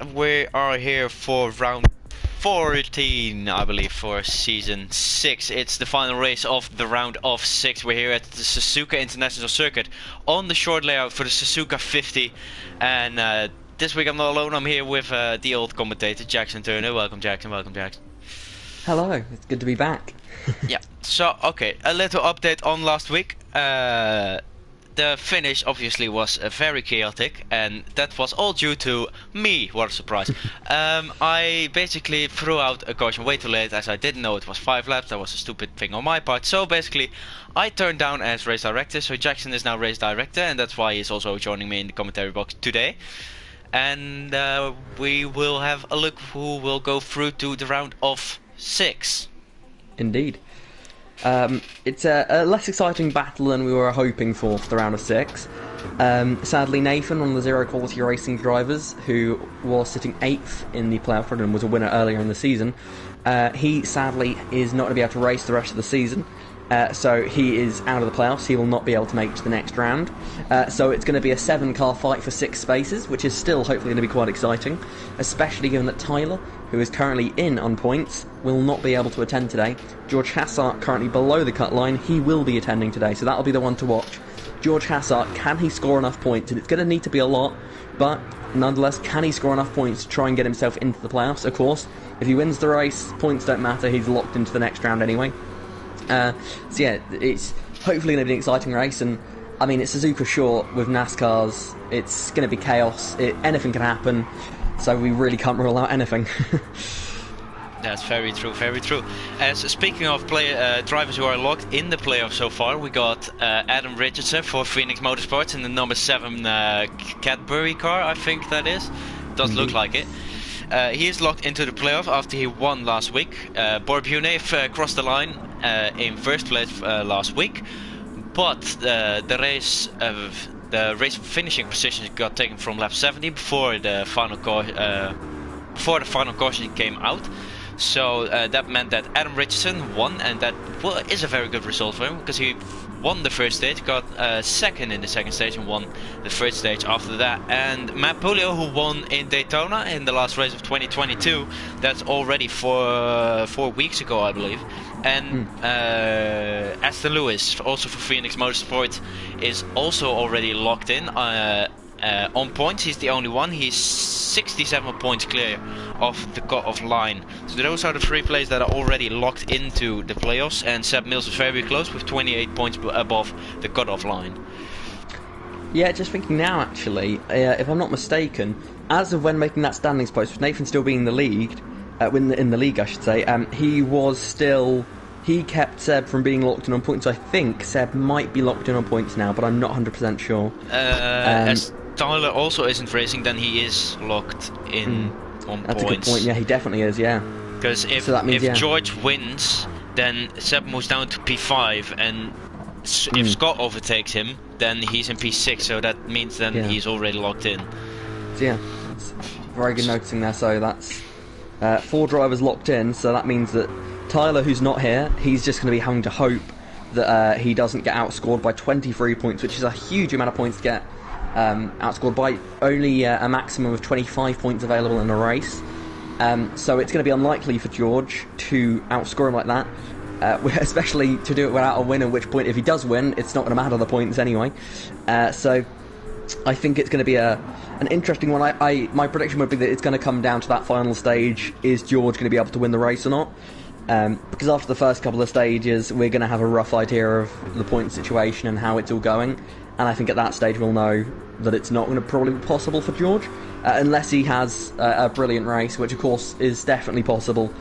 we are here for round 14, I believe, for season 6. It's the final race of the round of 6. We're here at the Suzuka International Circuit on the short layout for the Suzuka 50. And this week I'm not alone. I'm here with the old commentator, Jackson Turner. Welcome, Jackson. Welcome, Jackson. Hello. It's good to be back. Yeah. So, okay, a little update on last week. The finish obviously was very chaotic, and that was all due to me. What a surprise. I basically threw out a caution way too late, as I didn't know it was 5 laps. That was a stupid thing on my part. So basically I turned down as race director, so Jackson is now race director, and that's why he's also joining me in the commentary box today. And we will have a look who will go through to the round of 6. Indeed. It's a less exciting battle than we were hoping for the round of 6. Sadly, Nathan, one of the Zero Quality Racing drivers, who was sitting 8th in the playoff run and was a winner earlier in the season, he sadly is not going to be able to race the rest of the season. So he is out of the playoffs. He will not be able to make it to the next round. So it's going to be a 7-car fight for 6 spaces, which is still hopefully going to be quite exciting, especially given that Tyler, who is currently in on points, will not be able to attend today. George Hassart, currently below the cut line, he will be attending today, so that'll be the one to watch. George Hassart, can he score enough points? And it's going to need to be a lot, but nonetheless, can he score enough points to try and get himself into the playoffs? Of course, if he wins the race, points don't matter, he's locked into the next round anyway. So yeah, it's hopefully going to be an exciting race, and I mean, it's Suzuka short with NASCARs. It's going to be chaos. Anything can happen, so we really can't rule out anything. That's very true, very true. Speaking of drivers who are locked in the playoffs so far, we got Adam Richardson for Phoenix Motorsports in the number 7 Cadbury car, I think that is. Does look like it. He is locked into the playoff after he won last week. Borbjunev crossed the line in first place last week, but the race finishing position got taken from lap 70 before the final caution came out. So that meant that Adam Richardson won, and that is a very good result for him, because he won the first stage, got second in the second stage, and won the third stage after that. And Matt Pulio, who won in Daytona in the last race of 2022, that's already 4 weeks ago, I believe. And Aston Lewis, also for Phoenix Motorsport, is also already locked in on points. He's the only one. He's 67 points clear of the cut-off line. So those are the 3 players that are already locked into the playoffs, and Seb Mills is very close with 28 points above the cut-off line. Yeah, just thinking now, actually, if I'm not mistaken, as of when making that standings post, with Nathan still being in the league, in the league, I should say, he kept Seb from being locked in on points. I think Seb might be locked in on points now, but I'm not 100% sure. As Tyler also isn't racing, then he is locked in on That's points. That's a good point, yeah, he definitely is, yeah. Because if George wins, then Seb moves down to P5, and if Scott overtakes him, then he's in P6, so that means then he's already locked in. So yeah, that's very good noticing there. So that's 4 drivers locked in, so that means that Tyler, who's not here, he's just going to be having to hope that he doesn't get outscored by 23 points, which is a huge amount of points to get outscored by only a maximum of 25 points available in a race. So it's going to be unlikely for George to outscore him like that, especially to do it without a win, at which point if he does win, it's not going to matter the points anyway. So I think it's going to be an interesting one. My prediction would be that it's going to come down to that final stage. Is George going to be able to win the race or not? Because after the first couple of stages, we're going to have a rough idea of the point situation and how it's all going. And I think at that stage we'll know that it's not going to probably be possible for George, unless he has a brilliant race, which of course is definitely possible.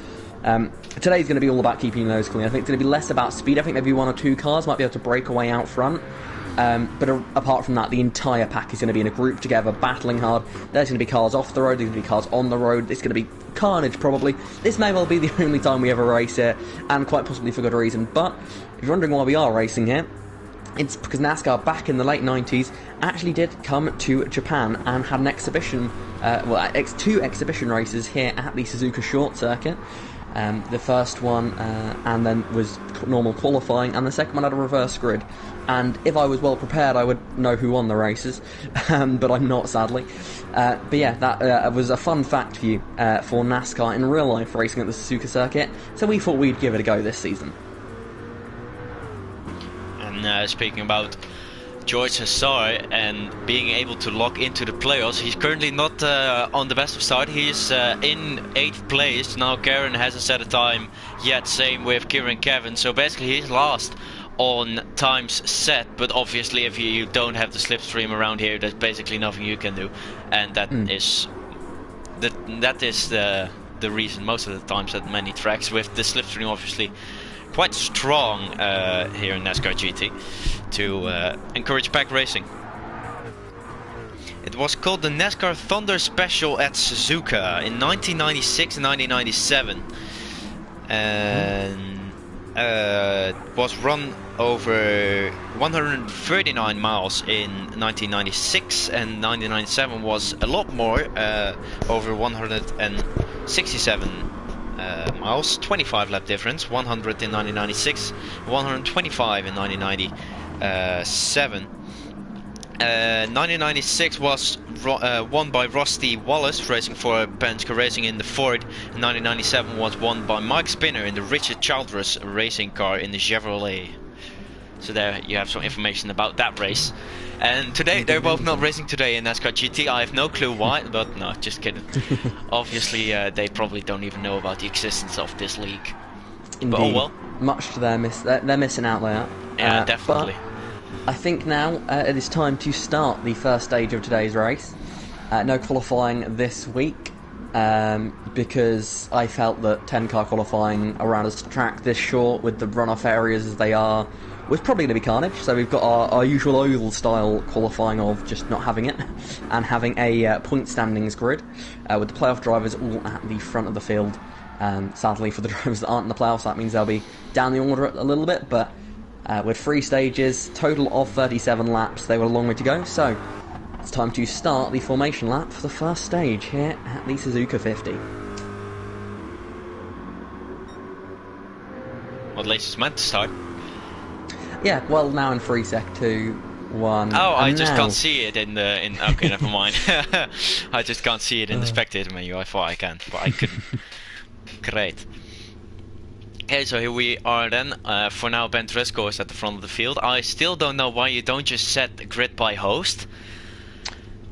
Today's going to be all about keeping those clean. I think it's going to be less about speed. I think maybe 1 or 2 cars might be able to break away out front. But apart from that, the entire pack is going to be in a group together, battling hard. There's going to be cars off the road, there's going to be cars on the road. It's going to be carnage, probably. This may well be the only time we ever race here, and quite possibly for good reason. But if you're wondering why we are racing here, it's because NASCAR back in the late 90s actually did come to Japan and had an exhibition, 2 exhibition races here at the Suzuka Short Circuit. The first one and then was normal qualifying, and the second one had a reverse grid. And if I was well prepared, I would know who won the races, but I'm not, sadly. But yeah, that was a fun fact for you for NASCAR in real life racing at the Suzuka circuit. So we thought we'd give it a go this season. And speaking about George Hassar and being able to lock into the playoffs, he's currently not on the best of start. He's in 8th place. Now Karen hasn't set a time yet, same with Kieran Kevin. So basically he's last on times set, but obviously if you don't have the slipstream around here, there's basically nothing you can do. And that is the reason most of the times at many tracks, with the slipstream obviously quite strong here in NASCAR GT to encourage pack racing. It was called the NASCAR Thunder Special at Suzuka in 1996 and 1997, and was run over 139 miles in 1996, and 1997 was a lot more, over 167 miles, 25 lap difference, 100 in 1996, 125 in 1997. 1996 was won by Rusty Wallace racing for Penske Racing in the Ford. 1997 was won by Mike Spinner in the Richard Childress racing car in the Chevrolet. So there you have some information about that race. And today, they're both not racing today in NASCAR GT. I have no clue why, but no, just kidding. Obviously, they probably don't even know about the existence of this league. Indeed. But oh well. Much to their they're missing out there. Yeah, definitely. I think now it is time to start the first stage of today's race. No qualifying this week, because I felt that 10-car qualifying around a track this short with the runoff areas as they are was probably going to be carnage. So we've got our usual oval style qualifying of just not having it and having a point standings grid with the playoff drivers all at the front of the field. Sadly for the drivers that aren't in the playoffs, that means they'll be down the order a little bit, but with 3 stages, total of 37 laps, they were a long way to go. So it's time to start the formation lap for the first stage here at the Suzuka 50. Well, at least it's meant to start. Yeah, well, now in 3 sec 2, 1. Oh, I just can't see it in the okay, never mind. I just can't see it in the spectator menu. I thought I can, but I couldn't. Great. Okay, so here we are then. For now, Ben Tresco is at the front of the field. I still don't know why you don't just set the grid by host.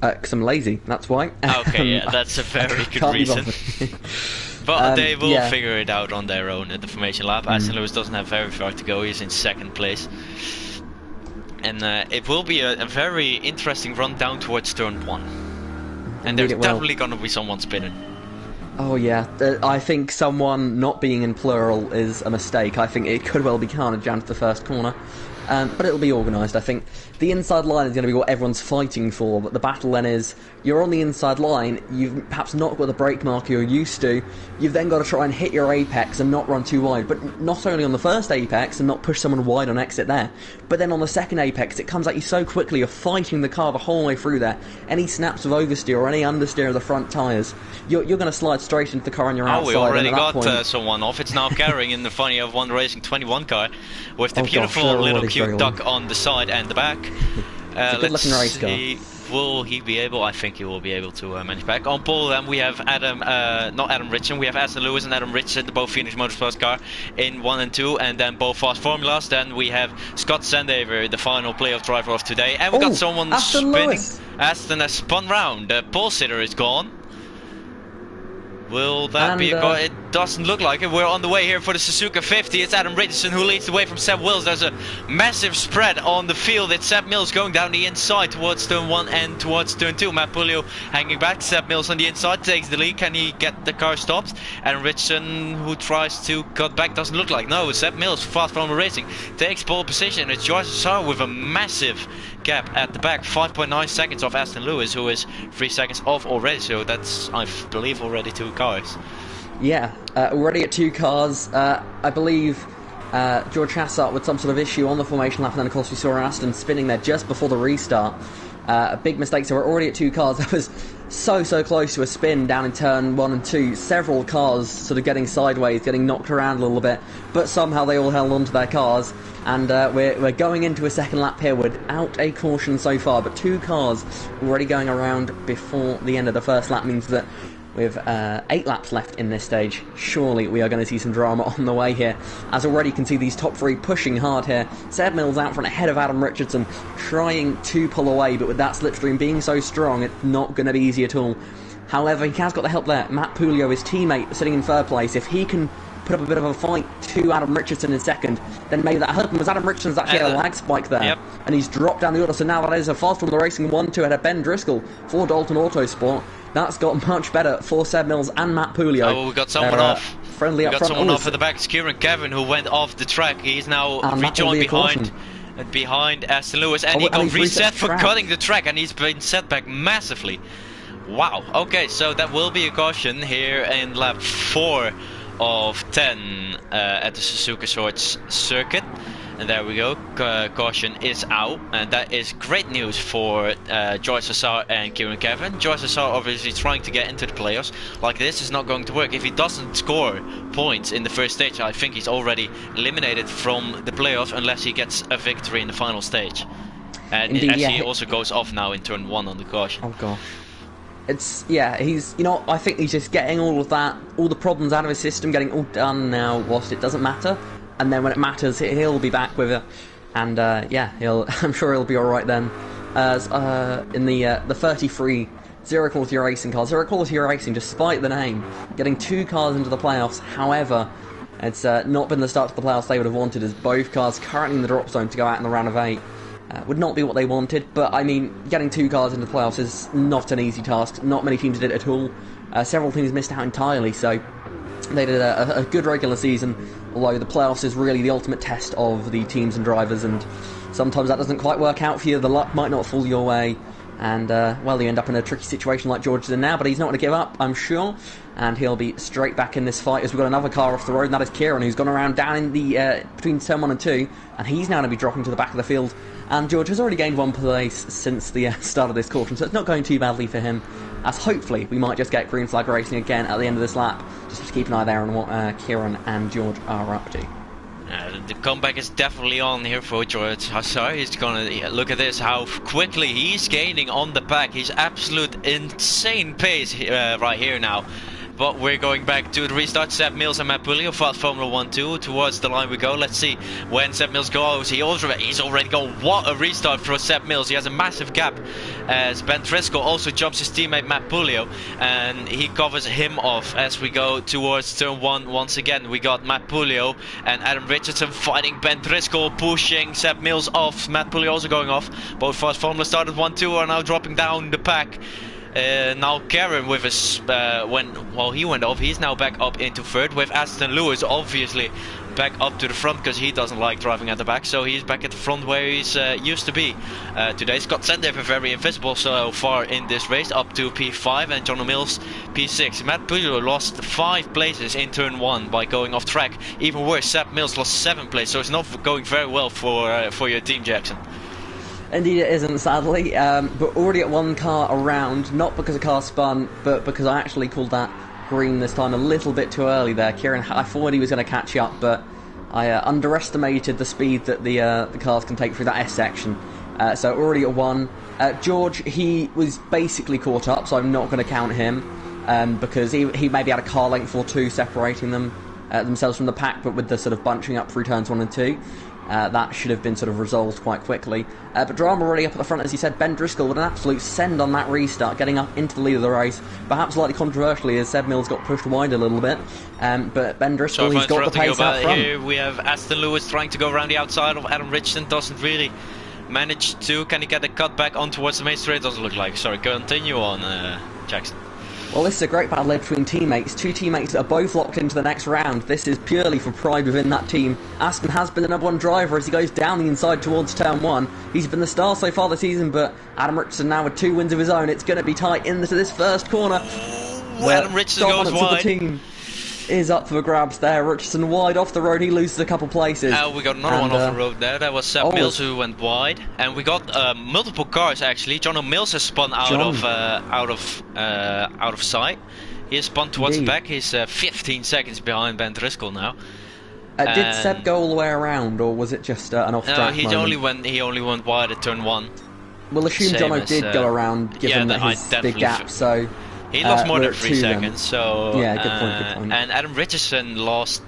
Because I'm lazy, that's why. Okay, yeah, that's a very good reason. But they will figure it out on their own at the formation lap. Aston Lewis doesn't have very far to go. He's in 2nd place. And it will be a very interesting run down towards turn 1. And there's definitely going to be someone spinning. Oh yeah, I think someone not being in plural is a mistake. I think it could well be carnage down to the first corner. But it'll be organised. I think the inside line is going to be what everyone's fighting for, but the battle then is, you're on the inside line, you've perhaps not got the brake mark you're used to, you've then got to try and hit your apex and not run too wide, but not only on the first apex and not push someone wide on exit there, but then on the second apex it comes at you so quickly, you're fighting the car the whole way through there. Any snaps of oversteer or any understeer of the front tyres, you're going to slide straight into the car on your outside. We already got someone off. It's now carrying in the funny of one racing 21 car with the beautiful little cute duck on the side and the back. It's a good looking race car. Will he be able? I think he will be able to manage back. On pole then we have not Adam Richardson, we have Aston Lewis and Adam Richardson, the both Phoenix Motorsports car in 1 and 2, and then both fast formulas. Then we have Scott Sandaver, the final playoff driver of today, and we got someone Aston spinning. Lewis. Aston has spun round. The pole sitter is gone. Will that be a go? It doesn't look like it. We're on the way here for the Suzuka 50. It's Adam Richardson who leads the way from Seb Wills. There's a massive spread on the field. It's Seb Mills going down the inside towards turn 1 and towards turn 2. Matt Pulio hanging back. Seb Mills on the inside takes the lead. Can he get the car stopped? Adam Richardson, who tries to cut back, doesn't look like. No, Seb Mills, fast from racing, takes pole position. It's George Saar with a massive gap at the back, 5.9 seconds off Aston Lewis, who is 3 seconds off already. So that's, I believe, already 2 cars. Yeah, already at 2 cars. I believe George Hassart with some sort of issue on the formation lap, and then of course we saw Aston spinning there just before the restart. A big mistake, so we're already at 2 cars. That was so close to a spin down in turn 1 and 2. Several cars sort of getting sideways, getting knocked around a little bit, but somehow they all held onto their cars. And we're going into a second lap here without a caution so far, but 2 cars already going around before the end of the first lap means that with 8 laps left in this stage, surely we are going to see some drama on the way here. As already you can see these top 3 pushing hard here. Seb Mills out front ahead of Adam Richardson, trying to pull away, but with that slipstream being so strong, it's not going to be easy at all. However, he has got the help there. Matt Pulio, his teammate, sitting in 3rd place. If he can put up a bit of a fight to Adam Richardson in 2nd, then maybe that helped him, as Adam Richardson's actually had a lag spike there. Yep. And he's dropped down the order, so now that is a fast Formula Racing 1-2 ahead of Ben Driscoll for Dalton Autosport. That's got much better for Seb Mills and Matt Pulio. Oh, we got someone off. Friendly up front. We got someone off at the back. It's Kieran Kevin who went off the track. He's now rejoined behind Aston Lewis, and he got reset for cutting the track, and he's been set back massively. Wow. Okay, so that will be a caution here in lap 4 of 10 at the Suzuka Swords circuit. And there we go, caution is out, and that is great news for Joyce Assar and Kieran Kevin. Joyce Assar obviously trying to get into the playoffs. Like this is not going to work. If he doesn't score points in the first stage, I think he's already eliminated from the playoffs unless he gets a victory in the final stage. And indeed, he also goes off now in turn 1 on the caution. Oh god. He's, I think he's just getting all of that, all the problems out of his system, getting all done now whilst it doesn't matter. And then when it matters, he'll be back with it, and I'm sure he'll be all right then. As in the 33 Zero Quality Racing car, Zero Quality Racing, despite the name, getting 2 cars into the playoffs. However, it's not been the start to the playoffs they would have wanted, as both cars currently in the drop zone to go out in the round of 8 would not be what they wanted. But I mean, getting 2 cars into the playoffs is not an easy task. Not many teams did it at all. Several teams missed out entirely, so they did a good regular season, although the playoffs is really the ultimate test of the teams and drivers, and sometimes that doesn't quite work out for you. The luck might not fall your way, and you end up in a tricky situation like George is in now, but he's not going to give up, I'm sure, and he'll be straight back in this fight as we've got another car off the road, and that is Kieran, who's gone around down in the between turn 1 and 2, and he's now going to be dropping to the back of the field. And George has already gained 1 place since the start of this caution, so it's not going too badly for him, as hopefully we might just get green flag racing again at the end of this lap. Just have to keep an eye there on what Kieran and George are up to. The comeback is definitely on here for George Assar. He's gonna look at this, how quickly he's gaining on the pack. He's absolute insane pace right here now. But we're going back to the restart. Seb Mills and Matt Pulio, fast Formula 1-2, towards the line we go. Let's see when Seb Mills goes. He's already gone. What a restart for Seb Mills. He has a massive gap as Ben Driscoll also jumps his teammate Matt Pulio, and he covers him off as we go towards turn 1. Once again, we got Matt Pulio and Adam Richardson fighting Ben Driscoll, pushing Seb Mills off. Matt Pulio also going off. Both fast Formula started 1-2 are now dropping down the pack. Now Karen with his he went off, he's now back up into 3rd, with Aston Lewis obviously back up to the front because he doesn't like driving at the back, so he's back at the front where he's used to be. Today Scott Sendev very invisible so far in this race, up to P5, and John Mills P6. Matt Pulio lost 5 places in turn 1 by going off track. Even worse, Seb Mills lost 7 places, so it's not going very well for your team, Jackson. Indeed it isn't, sadly, but already at 1 car around, not because a car spun, but because I actually called that green this time a little bit too early there. Kieran, I thought he was going to catch up, but I underestimated the speed that the cars can take through that S section. So already at 1. George, he was basically caught up, so I'm not going to count him, because he maybe had a car length or 2 separating themselves from the pack, but with the sort of bunching up through turns 1 and 2. That should have been sort of resolved quite quickly. But drama already up at the front, as you said. Ben Driscoll with an absolute send on that restart, getting up into the lead of the race. Perhaps slightly controversially, as Seb Mills got pushed wide a little bit. But Ben Driscoll, he's got the pace out front. Here we have Aston Lewis trying to go around the outside of Adam Richardson. Doesn't really manage to. Can he get a cut back on towards the main straight? Doesn't look like. Sorry, continue on, Jackson. Well, this is a great battle between teammates. 2 teammates that are both locked into the next round. This is purely for pride within that team. Aston has been the number 1 driver as he goes down the inside towards turn 1. He's been the star so far this season, but Adam Richardson now with 2 wins of his own. It's going to be tight into this first corner. Adam Richardson goes wide. The team. is up for grabs there. Richardson wide off the road. He loses a couple places. We got another one off the road there. That was Seb Mills who went wide, and we got multiple cars actually. John O'Mills has spun out of sight. He has spun towards the back. He's 15 seconds behind Ben Driscoll now. Did Seb go all the way around, or was it just an off-track moment? He only went wide at turn 1. We'll assume Jono did go around, given his big gap. So he lost more than 3 seconds. So yeah, good point. And Adam Richardson lost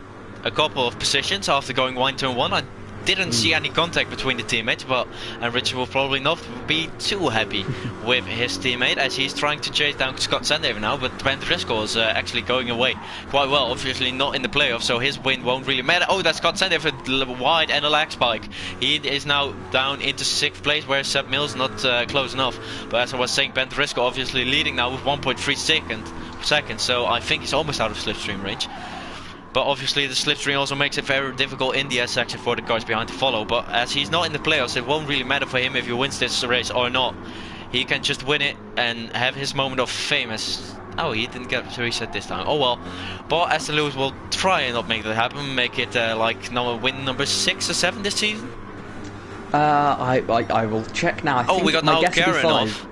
a couple of positions after going wide turn 1. I didn't see any contact between the teammates, but Richard will probably not be too happy with his teammate as he's trying to chase down Scott Sandaver now. But Ben Driscoll is actually going away quite well. Obviously not in the playoffs, so his win won't really matter. Oh, that's Scott Sandaver wide and a lag spike. He is now down into 6th place, where Seb Mills not close enough. But as I was saying, Ben Driscoll obviously leading now with 1.3 seconds, so I think he's almost out of slipstream range. But obviously the slipstream also makes it very difficult in the S section for the cars behind to follow. But as he's not in the playoffs, it won't really matter for him if he wins this race or not. He can just win it and have his moment of fame as... Oh, he didn't get to reset this time. Oh well. But Aston Lewis will try and not make that happen. Make it like win number 6 or 7 this season. I will check now. We got now Gran off.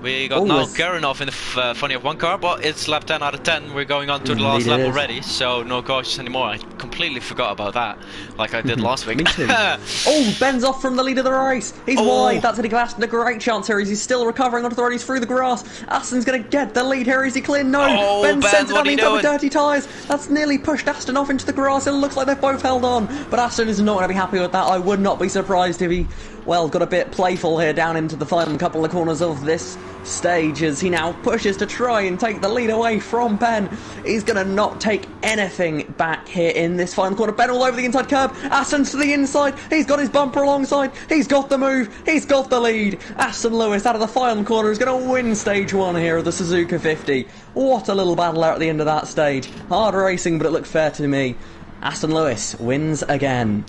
We got now Gran off in the funny of 1 car, but it's lap 10 out of 10. We're going on to the last lap already, so no cautions anymore. I completely forgot about that, like I did last week. Me too. Ben's off from the lead of the race. He's wide. That's Nick Aston. A great chance here. He's still recovering onto the road. He's through the grass. Aston's going to get the lead here. Is he clear? No. Ben sends it on into the dirty tyres. That's nearly pushed Aston off into the grass. It looks like they've both held on, but Aston is not going to be happy with that. I would not be surprised if he, got a bit playful here down into the final couple of corners of this stage as he now pushes to try and take the lead away from Ben. He's going to not take anything back here in this final corner. Ben all over the inside curb. Aston's to the inside. He's got his bumper alongside. He's got the move. He's got the lead. Aston Lewis out of the final corner is going to win stage 1 here of the Suzuka 50. What a little battle out at the end of that stage. Hard racing, but it looked fair to me. Aston Lewis wins again.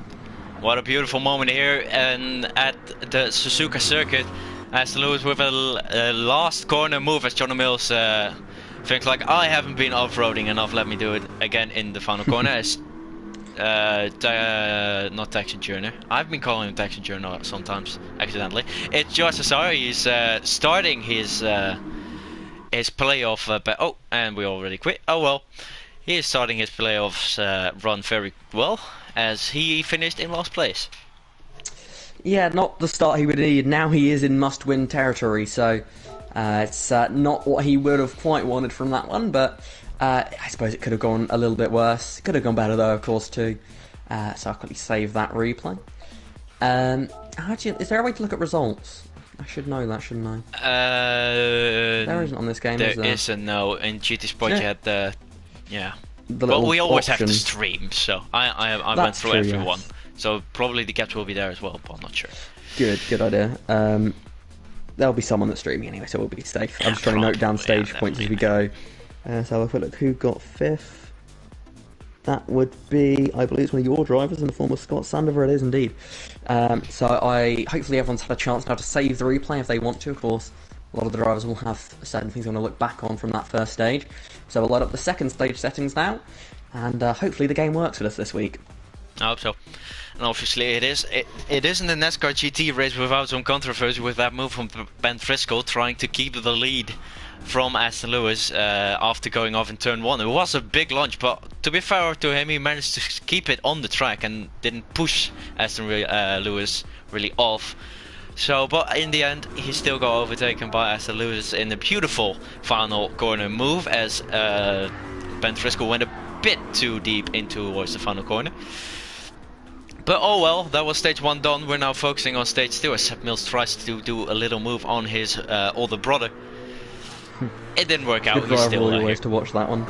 What a beautiful moment here and at the Suzuka circuit. Aston Lewis with a last corner move as John Mills thinks like, I haven't been off-roading enough, let me do it again in the final corner. As not Texan Journer. I've been calling him Texan Journer sometimes accidentally. It's George Cesar. He's starting his playoff and we already quit. Oh well. He is starting his playoffs run very well as he finished in last place. Yeah, not the start he would need. Now he is in must-win territory, so it's not what he would have quite wanted from that one, but I suppose it could have gone a little bit worse. It could have gone better, though, of course, too. So I'll quickly save that replay. Is there a way to look at results? I should know that, shouldn't I? There isn't on this game, is there? There isn't, no. In GT Sport you had the... Yeah. But we always have to stream, so I went through everyone. Yes. So probably the gaps will be there as well, but I'm not sure. Good idea. There'll be someone that's streaming anyway, so we'll be safe. I'm just trying to note down stage points as we go. So if we look who got 5th, that would be, I believe it's one of your drivers in the form of Scott Sandover. It is indeed. So hopefully everyone's had a chance now to save the replay if they want to, of course. A lot of the drivers will have certain things they want to look back on from that first stage. So we'll load up the second stage settings now, and hopefully the game works with us this week. I hope so. And obviously it is in the NASCAR GT race without some controversy with that move from Ben Driscoll trying to keep the lead from Aston Lewis after going off in turn 1. It was a big launch, but to be fair to him, he managed to keep it on the track and didn't push Aston Lewis really off. So, but in the end, he still got overtaken by Aston Lewis in a beautiful final corner move as Ben Driscoll went a bit too deep into towards the final corner. But oh well, that was stage 1 done. We're now focusing on stage 2 as Seb Mills tries to do a little move on his older brother. It didn't work out. Good rivalry ways to watch that one.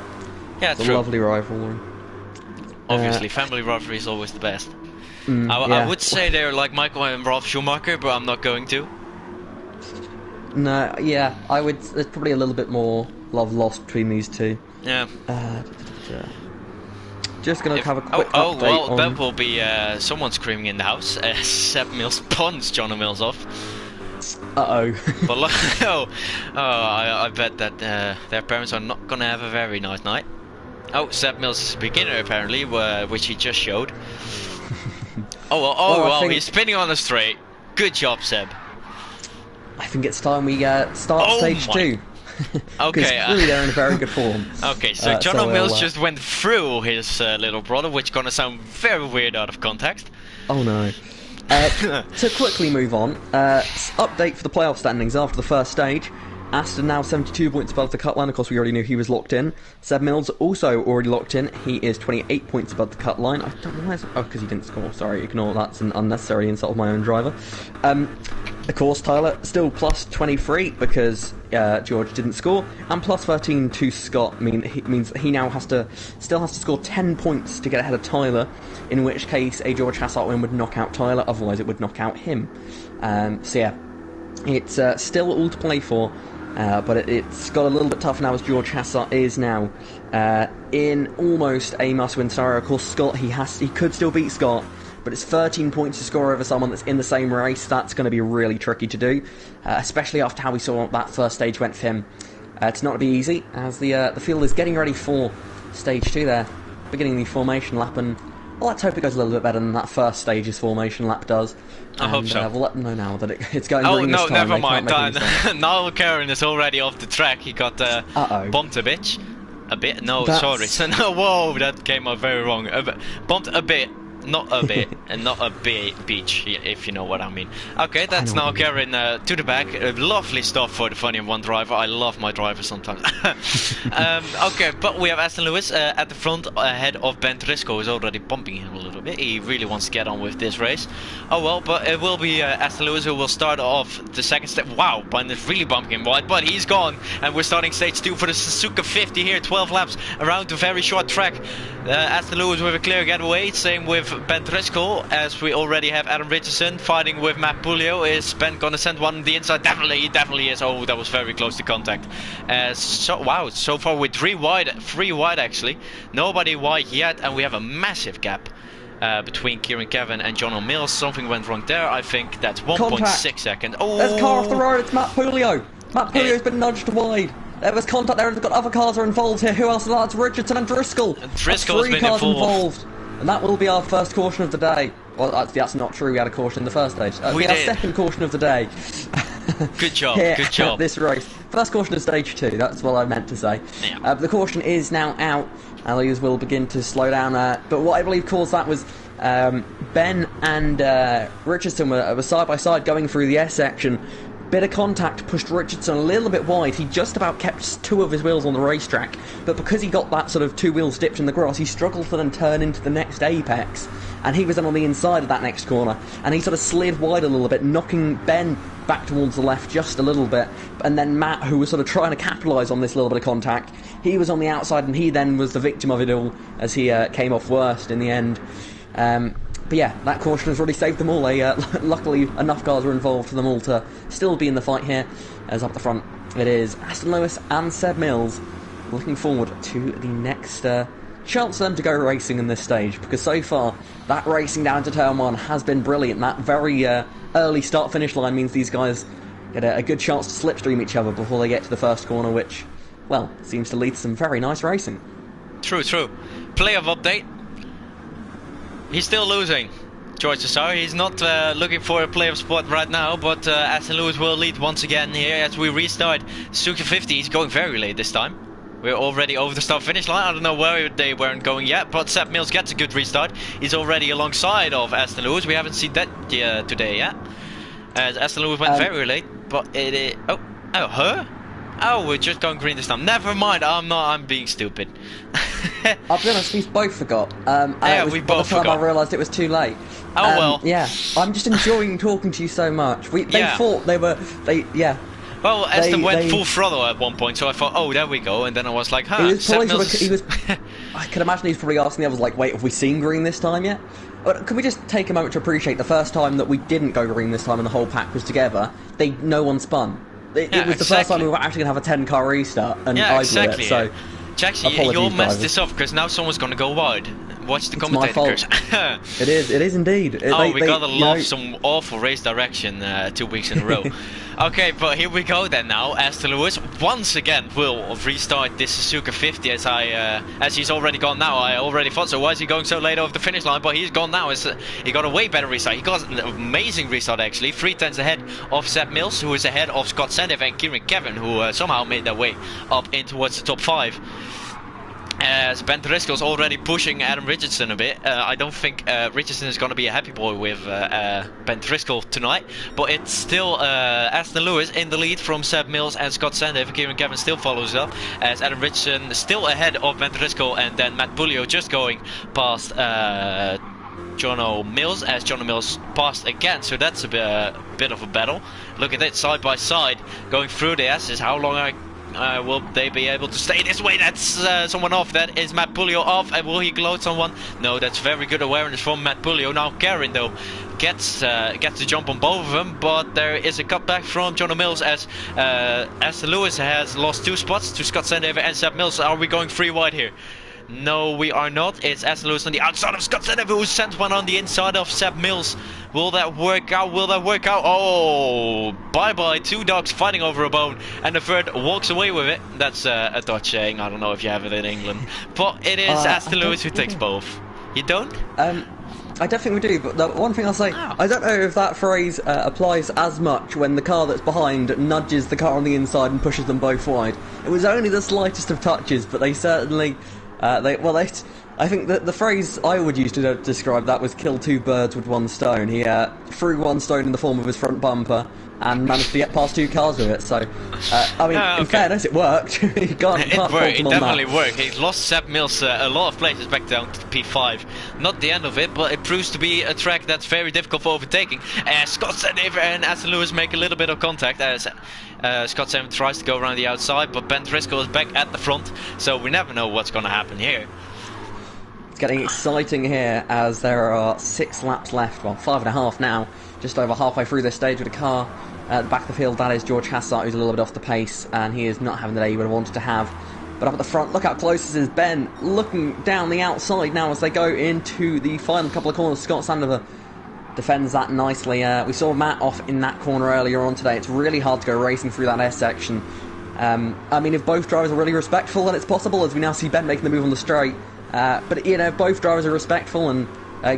Yeah, it's true. A lovely rivalry. Obviously, family rivalry is always the best. I would say they're like Michael and Ralf Schumacher, but I'm not going to. No, yeah, I would. There's probably a little bit more love lost between these two. Yeah. Just gonna have a quick update on... that will be someone screaming in the house. Seb Mills puns John Mills off. Uh-oh. But I bet that their parents are not gonna have a very nice night. Oh, Seb Mills is a beginner apparently, which he just showed. Well, Wow, he's spinning on the straight. Good job, Seb. I think it's time we start stage 2. Okay. Really, they're in very good form. Okay, so John Mills just went through his little brother, which gonna sound very weird out of context. Oh no. To quickly move on, update for the playoff standings after the first stage. Aston now 72 points above the cut line. Of course, we already knew he was locked in. Seb Mills also already locked in. He is 28 points above the cut line. I don't know why. Oh, because he didn't score. Sorry, ignore that. That's an unnecessary insult of my own driver. Of course, Tyler still plus 23 because George didn't score, and plus 13 to Scott means he now still has to score 10 points to get ahead of Tyler. In which case, a George Hassart win would knock out Tyler. Otherwise, it would knock out him. So yeah, it's still all to play for. But it's got a little bit tough now as George Hassart is now in almost a must-win scenario. Of course, Scott, he could still beat Scott, but it's 13 points to score over someone that's in the same race. That's going to be really tricky to do, especially after how we saw that first stage went for him. It's not going to be easy, as the field is getting ready for stage 2 there, beginning the formation lap, and well, let's hope it goes a little bit better than that first stage's formation lap does. I hope so. We'll let them know now that it's going green this time. Never mind. Now Karen is already off the track. He got bumped a bit. A bit? No, sorry. No, whoa, that came out very wrong. Bumped a bit. Not a bit, and not a beach, if you know what I mean. Okay, that's now Karen to the back. Lovely stuff for the Funny One driver. I love my driver sometimes. Okay, but we have Aston Lewis at the front ahead of Ben Driscoll, who's already bumping him a little bit. He really wants to get on with this race. Oh well, but it will be Aston Lewis who will start off the second step. Wow, Ben is really bumping him wide, but he's gone. And we're starting stage 2 for the Suzuka 50 here. 12 laps around the very short track. Aston Lewis with a clear getaway. Same with Ben Driscoll, as we already have Adam Richardson fighting with Matt Pulio. Is Ben gonna send one on the inside? Definitely is. Oh, that was very close to contact. Wow, so far we're three wide actually. Nobody wide yet, and we have a massive gap between Kieran Kevin and John O'Mills. Something went wrong there. I think that's 1.6 seconds. Oh, there's a car off the road. It's Matt Pulio. Matt Pulio's been nudged wide. There was contact there. They've got other cars are involved here. Who else is that? It's Richardson and Driscoll. Driscoll's been involved. And that will be our first caution of the day. Well, that's not true. We had a caution in the first stage. Our second caution of the day. Good job. Good job. This race. First caution of stage 2. That's what I meant to say. Yeah. But the caution is now out. Allies will begin to slow down. But what I believe caused that was Ben and Richardson were side by side going through the S section. Bit of contact pushed Richardson a little bit wide. He just about kept 2 of his wheels on the racetrack, but because he got that sort of 2 wheels dipped in the grass, he struggled to then turn into the next apex, and he was then on the inside of that next corner, and he sort of slid wide a little bit, knocking Ben back towards the left just a little bit, and then Matt, who was sort of trying to capitalise on this little bit of contact, he was on the outside, and he then was the victim of it all, as he came off worst in the end. But yeah, that caution has really saved them all. Luckily, enough cars were involved for them all to still be in the fight here. As up the front, it is Aston Lewis and Seb Mills. Looking forward to the next chance for them to go racing in this stage, because so far, that racing down to turn 1 has been brilliant. That very early start-finish line means these guys get a good chance to slipstream each other before they get to the first corner, which, well, seems to lead to some very nice racing. True. Playoff update. He's still losing, George Hassart. He's not looking for a playoff spot right now, but Aston Lewis will lead once again here as we restart. Suzuka 50, he's going very late this time. We're already over the start-finish line. I don't know where they weren't going yet, but Seb Mills gets a good restart. He's already alongside of Aston Lewis. We haven't seen that today yet. As Aston Lewis went very late, but it is... Oh, we're just going green this time. Never mind, I'm being stupid. I'll be honest, we both forgot. We both forgot. By the time I realised it was too late. Oh well. Yeah, I'm just enjoying talking to you so much. They thought they were... Well, Aston went full throttle at one point, so I thought, oh, there we go, and then I was like, huh. I can imagine he's probably asking the others, like, wait, have we seen green this time yet? But can we just take a moment to appreciate the first time that we didn't go green this time and the whole pack was together, no one spun. It was the first time we were actually going to have a 10-car restart, and I did it, so... Jackson, you'll mess this up, because now someone's going to go wide. Watch the commentators. It is indeed. We gotta love some awful race direction 2 weeks in a row. Okay, but here we go then now. Aston Lewis once again will restart this Suzuka 50 as he's already gone now. I already thought so. Why is he going so late over the finish line? But he's gone now. He got a way better restart. He got an amazing restart actually. 3 tenths ahead of Seb Mills, who is ahead of Scott Sandev and Kieran Kevin, who somehow made their way up in towards the top 5. As Ben Driscoll's already pushing Adam Richardson a bit. I don't think Richardson is going to be a happy boy with Ben Driscoll tonight. But it's still Aston Lewis in the lead from Seb Mills and Scott Sandev. Kieran Kevin still follows up. As Adam Richardson still ahead of Ben Driscoll. And then Matt Bulio just going past Jono Mills. As Jono Mills passed again. So that's a bit of a battle. Look at it side by side. Going through the S's. How long will they be able to stay this way? That's someone off. That is Matt Bulio off. And will he gloat someone? No, that's very good awareness from Matt Bulio. Now Karen though gets the jump on both of them, but there is a cutback from Jono Mills as Aston Lewis has lost 2 spots to Scott Sandever and Seb Mills. Are we going 3 wide here? No, we are not. It's Aston Lewis on the outside of Scott Sandever, who sent one on the inside of Seb Mills. Will that work out? Will that work out? Oh, bye-bye. 2 dogs fighting over a bone, and the third walks away with it. That's a Dutch saying. I don't know if you have it in England. But it is Aston Lewis who takes both. You don't? I definitely do, but the one thing I'll say, I don't know if that phrase applies as much when the car that's behind nudges the car on the inside and pushes them both wide. It was only the slightest of touches, but they certainly... I think that the phrase I would use to describe that was kill 2 birds with 1 stone. He threw 1 stone in the form of his front bumper and managed to get past 2 cars with it. So, I mean, in fairness, it worked. You can't It worked. It definitely that. worked. He lost Seb Mills a lot of places back down to P5. Not the end of it, but it proves to be a track that's very difficult for overtaking. Scott Sandever and Aston Lewis make a little bit of contact as Scott Sandever tries to go around the outside, but Ben Driscoll is back at the front, so we never know what's going to happen here. It's getting exciting here as there are 6 laps left, well 5.5 now, just over halfway through this stage with the car. At the back of the field, that is George Hassart, who's a little bit off the pace, and he is not having the day he would have wanted to have. But up at the front, look how close this is. Ben looking down the outside now as they go into the final couple of corners. Scott Sandever defends that nicely. We saw Matt off in that corner earlier on today. It's really hard to go racing through that S section. I mean, if both drivers are really respectful, then it's possible, as we now see Ben making the move on the straight. But, you know, both drivers are respectful and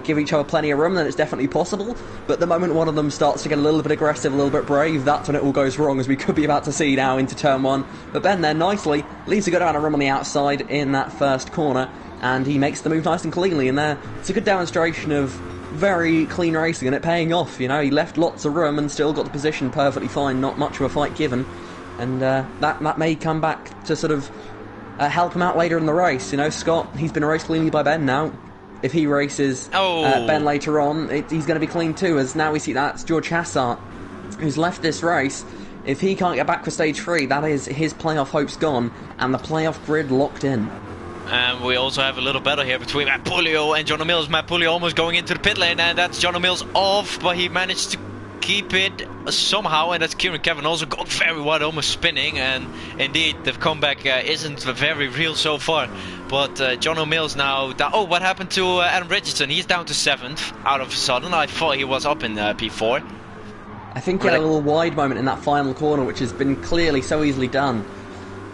give each other plenty of room, then it's definitely possible. But the moment one of them starts to get a little bit aggressive, a little bit brave, that's when it all goes wrong, as we could be about to see now into turn 1. But Ben there nicely leaves a good amount of room on the outside in that first corner, and he makes the move nice and cleanly. And there, it's a good demonstration of very clean racing and it paying off. You know, he left lots of room and still got the position perfectly fine, not much of a fight given. And that may come back to sort of help him out later in the race. You know, Scott, he's been raced cleanly by Ben now. If he races Ben later on, he's going to be clean too, as now we see that's George Hassart, who's left this race. If he can't get back for stage 3, that is his playoff hopes gone, and the playoff grid locked in. And we also have a little battle here between Matt Bulio and Jono Mills. Matt Bulio almost going into the pit lane, and that's Jono Mills off, but he managed to keep it somehow, and that's Kieran Kevin also got very wide, almost spinning. And indeed the comeback isn't very real so far, but Jono Mills now oh, what happened to Adam Richardson? He's down to 7th out of a sudden. I thought he was up in P4. I think he had a little wide moment in that final corner, which has been clearly so easily done.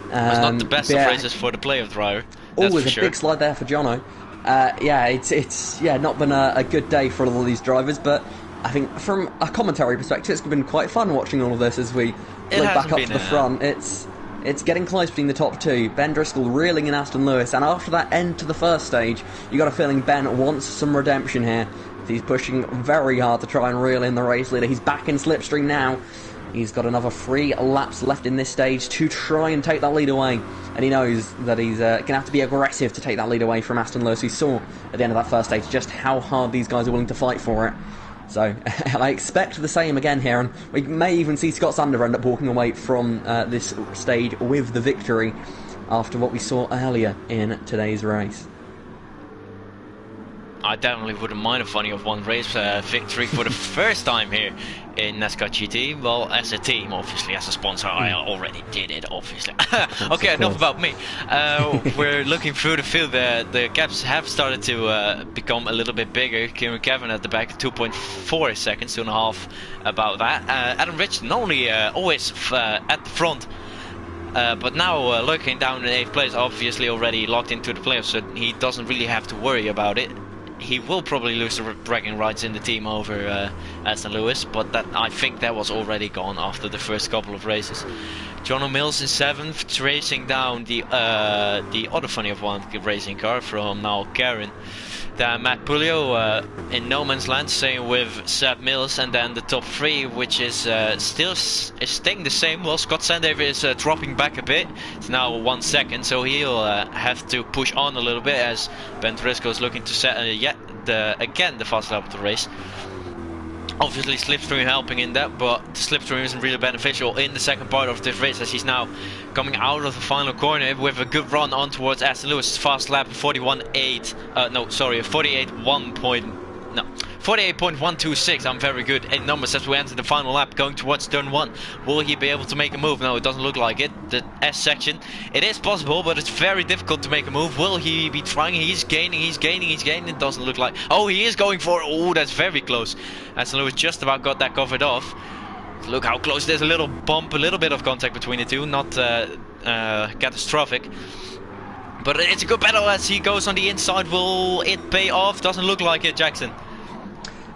It's not the best of races for the playoff driver. Always a big slide there for Jono. It's not been a good day for all of these drivers, but I think from a commentary perspective, it's been quite fun watching all of this as we look back up to the front. It's getting close between the top 2. Ben Driscoll reeling in Aston Lewis, and after that end to the first stage, you got a feeling Ben wants some redemption here. He's pushing very hard to try and reel in the race leader. He's back in slipstream now. He's got another 3 laps left in this stage to try and take that lead away. And he knows that he's going to have to be aggressive to take that lead away from Aston Lewis. He saw at the end of that first stage just how hard these guys are willing to fight for it. So I expect the same again here, and we may even see Scott Sandever end up walking away from this stage with the victory after what we saw earlier in today's race. I definitely wouldn't mind a funny of one race victory for the first time here in NASCAR GT. Well, as a team, obviously, as a sponsor, I already did it, obviously. Okay, enough about me. We're looking through the field. The gaps have started to become a little bit bigger. Kieran Kevin at the back, 2.4 seconds, 2.5 about that. Adam Richardson only always at the front. But now looking down in 8th place, obviously already locked into the playoffs, so he doesn't really have to worry about it. He will probably lose the bragging rights in the team over Aston Lewis, but I think that was already gone after the first couple of races. John O'Mills in 7th, tracing down the other funny of one racing car from now Gran. Then Matt Pulio in no man's land, staying with Seb Mills, and then the top 3, which is still staying the same. Well, Scott Sandaver is dropping back a bit. It's now 1 second, so he'll have to push on a little bit as Ben Driscoll is looking to set again the fast lap of the race. Obviously slipstream helping in that, but the slipstream isn't really beneficial in the second part of this race, as he's now coming out of the final corner with a good run on towards Aston Lewis. Fast lap 48.126. I'm very good in numbers as we enter the final lap going towards turn 1. Will he be able to make a move? No, it doesn't look like it. The S section, it is possible, but it's very difficult to make a move. Will he be trying? He's gaining. It doesn't look like. Oh, he is going for it. Oh, that's very close. Aston Lewis just about got that covered off. Look how close. There's a little bump, a little bit of contact between the two, not catastrophic. But it's a good battle as he goes on the inside. Will it pay off? Doesn't look like it, Jackson.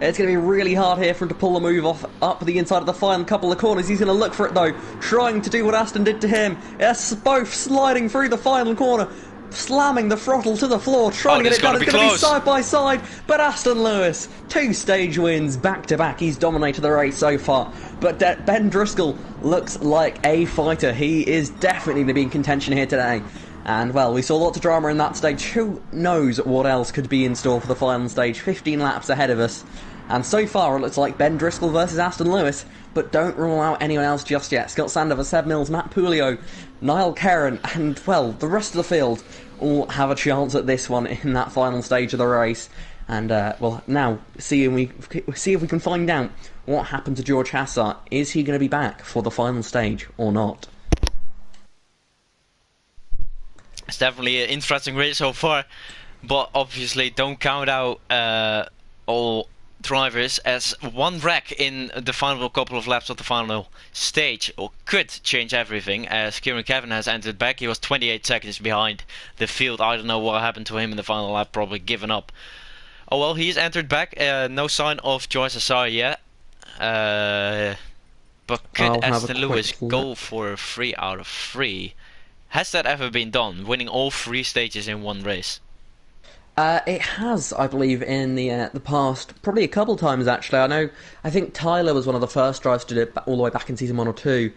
It's going to be really hard here for him to pull the move off up the inside of the final couple of corners. He's going to look for it though, trying to do what Aston did to him. It's both sliding through the final corner, slamming the throttle to the floor, trying to get it done. It's going to be side by side, but Aston Lewis, 2 stage wins back to back. He's dominated the race so far. But Ben Driscoll looks like a fighter. He is definitely going to be in contention here today. And, well, we saw lots of drama in that stage. Who knows what else could be in store for the final stage? 15 laps ahead of us. And so far, it looks like Ben Driscoll versus Aston Lewis. But don't rule out anyone else just yet. Scott Sandover, Seb Mills, Matt Pulio, Niall Kerrin, and, well, the rest of the field all have a chance at this one in that final stage of the race. And, well, now, see if we can find out what happened to George Hassart. Is he going to be back for the final stage or not? It's definitely an interesting race so far, but obviously don't count out all drivers, as one wreck in the final couple of laps of the final stage could change everything, as Kieran Kevin has entered back. He was 28 seconds behind the field. I don't know what happened to him in the final lap, probably given up. Oh well, he's entered back. No sign of Joyce Assar yet. But could Aston Lewis go for a 3 out of 3? Has that ever been done, winning all 3 stages in one race? It has, I believe, in the past, probably a couple times actually. I think Tyler was one of the first drivers to do it all the way back in season 1 or 2.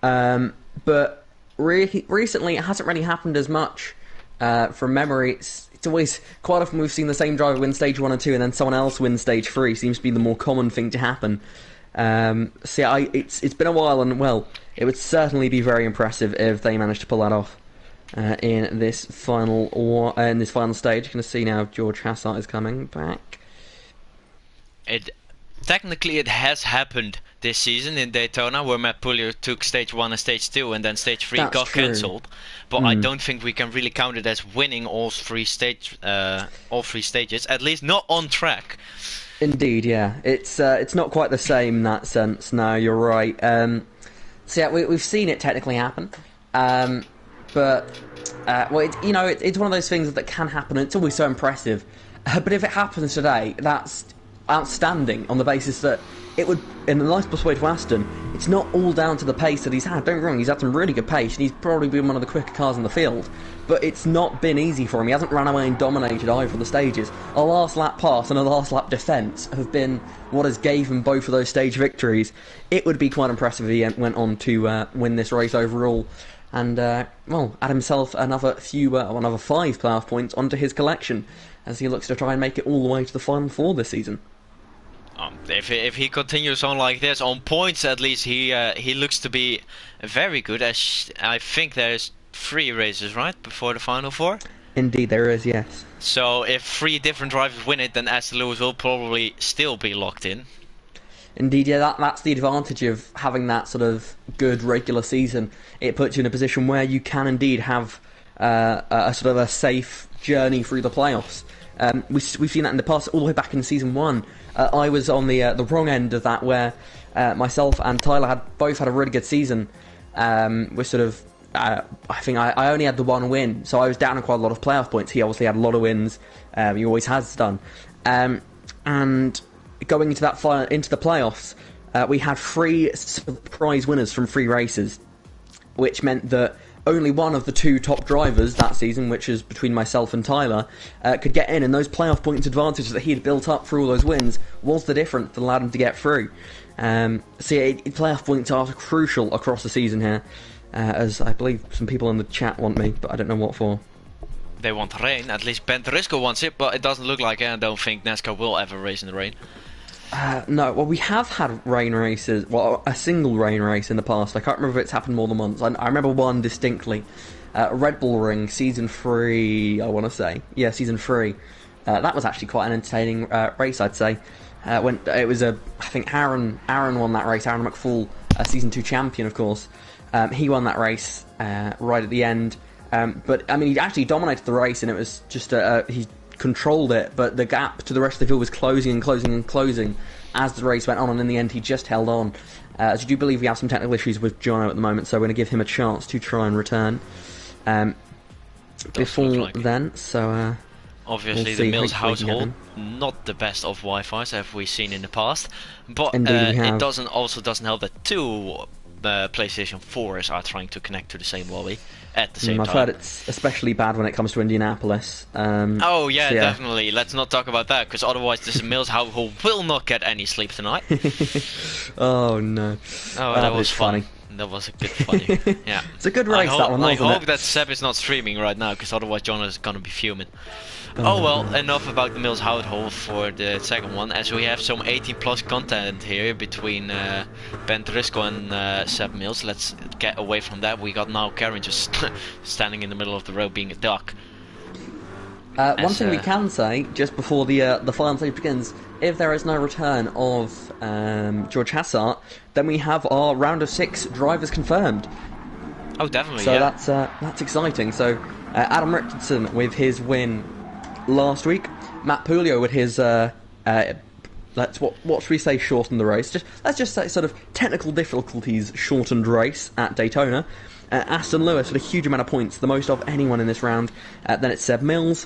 But recently it hasn't really happened as much. From memory, it's always, quite often we've seen the same driver win stage 1 and 2 and then someone else win stage 3. Seems to be the more common thing to happen. So yeah, it's been a while, and well, it would certainly be very impressive if they managed to pull that off in this final stage. You're going to see now George Hassart is coming back. Technically it has happened this season in Daytona, where Matt Pulio took stage 1 and stage 2 and then stage 3 got cancelled. But I don't think we can really count it as winning all three stages, at least not on track. Indeed, yeah. It's not quite the same in that sense. No, you're right. So yeah, we've seen it technically happen, but well, it's one of those things that can happen. And it's always so impressive. But if it happens today, that's outstanding on the basis that it would, in the nicest way to Aston, it's not all down to the pace that he's had. Don't get me wrong, he's had some really good pace, and he's probably been one of the quicker cars in the field. But it's not been easy for him. He hasn't run away and dominated either of the stages. A last lap pass and a last lap defence have been what has gave him both of those stage victories. It would be quite impressive if he went on to win this race overall. And, well, add himself another 5 playoff points onto his collection as he looks to try and make it all the way to the Final Four this season. If he continues on like this, on points at least, he looks to be very good. As I think there's 3 races, right, before the Final Four? Indeed, there is, yes. So if 3 different drivers win it, then Aston Lewis will probably still be locked in. Indeed, yeah, that's the advantage of having that sort of good regular season. It puts you in a position where you can indeed have a sort of a safe journey through the playoffs. We've seen that in the past, all the way back in season 1. I was on the wrong end of that, where myself and Tyler both had a really good season. We're sort of, I think I only had the 1 win, so I was down on quite a lot of playoff points. He obviously had a lot of wins. He always has done. And going into into the playoffs, we had 3 surprise winners from 3 races, which meant that only one of the 2 top drivers that season, which is between myself and Tyler, could get in, and those playoff points advantages that he had built up through all those wins was the difference that allowed him to get through. Playoff points are crucial across the season here, as I believe some people in the chat want me, but I don't know what for. They want rain. At least Ben Turismo wants it, but it doesn't look like it. I don't think NASCAR will ever race in the rain. No, well, we have had rain races, well, a single rain race in the past. I can't remember if it's happened more than once. I remember one distinctly. Red Bull Ring, Season 3, I want to say. Yeah, Season 3. That was actually quite an entertaining race, I'd say. When it was I think Aaron won that race, Aaron McFall, Season 2 champion, of course. He won that race right at the end. But, I mean, he actually dominated the race, and it was just, he controlled it, but the gap to the rest of the field was closing and closing and closing as the race went on, and in the end he just held on. As you do believe we have some technical issues with Jono at the moment, so we're going to give him a chance to try and return before then. So obviously the Mills household, not the best of Wi-Fi's have we seen in the past, but it doesn't help that 2 PlayStation 4s are trying to connect to the same lobby at the same time. I've heard it's especially bad when it comes to Indianapolis. Definitely. Let's not talk about that, because otherwise this Mills household will not get any sleep tonight. Oh no! Oh, that was funny. That was a good funny. Yeah, it's a good race, that one. I hope that Seb is not streaming right now, because otherwise John is gonna be fuming. Oh well, enough about the Mills household for the second one, as we have some 18+ content here between Ben Turismo and Seb Mills. Let's get away from that. We got now Karen just standing in the middle of the road being a duck. One thing we can say, just before the final stage begins, if there is no return of George Hassart, then we have our round of 6 drivers confirmed. Oh, definitely, so yeah. that's exciting. So Adam Richardson with his win last week, Matt Pulio with his what should we say, shortened the race. Let's just say sort of technical difficulties shortened race at Daytona. Aston Lewis with a huge amount of points, the most of anyone in this round. Then it's Seb Mills.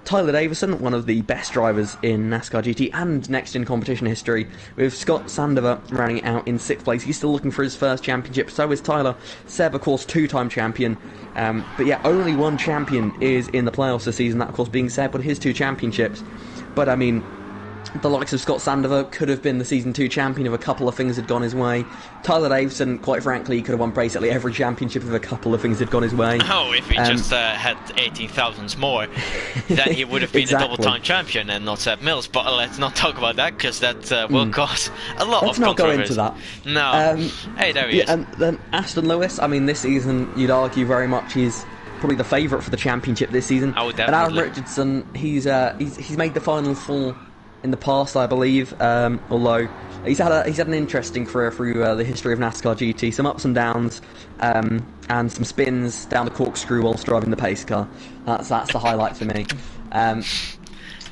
Tyler Davison, one of the best drivers in NASCAR GT and next in competition history, with Scott Sandover rounding out in 6th place. He's still looking for his first championship, so is Tyler. Seb, of course, 2-time champion. But yeah, only one champion is in the playoffs this season, that of course being Seb with his 2 championships. But I mean, the likes of Scott Sandover could have been the Season 2 champion if a couple of things had gone his way. Tyler Davison, quite frankly, could have won basically every championship if a couple of things had gone his way. Oh, if he just had 18,000 more, then he would have been exactly. a double-time champion and not Seb Mills. But let's not talk about that, because that will cause a lot let's of not controversy. Go into that. No. Hey, there he is. And then Aston Lewis, I mean, this season, you'd argue very much he's probably the favourite for the championship this season. Oh, definitely. And Adam Richardson, he's made the Final Four in the past, I believe, although he's had an interesting career through the history of NASCAR GT, some ups and downs, and some spins down the corkscrew whilst driving the pace car. That's the highlight for me.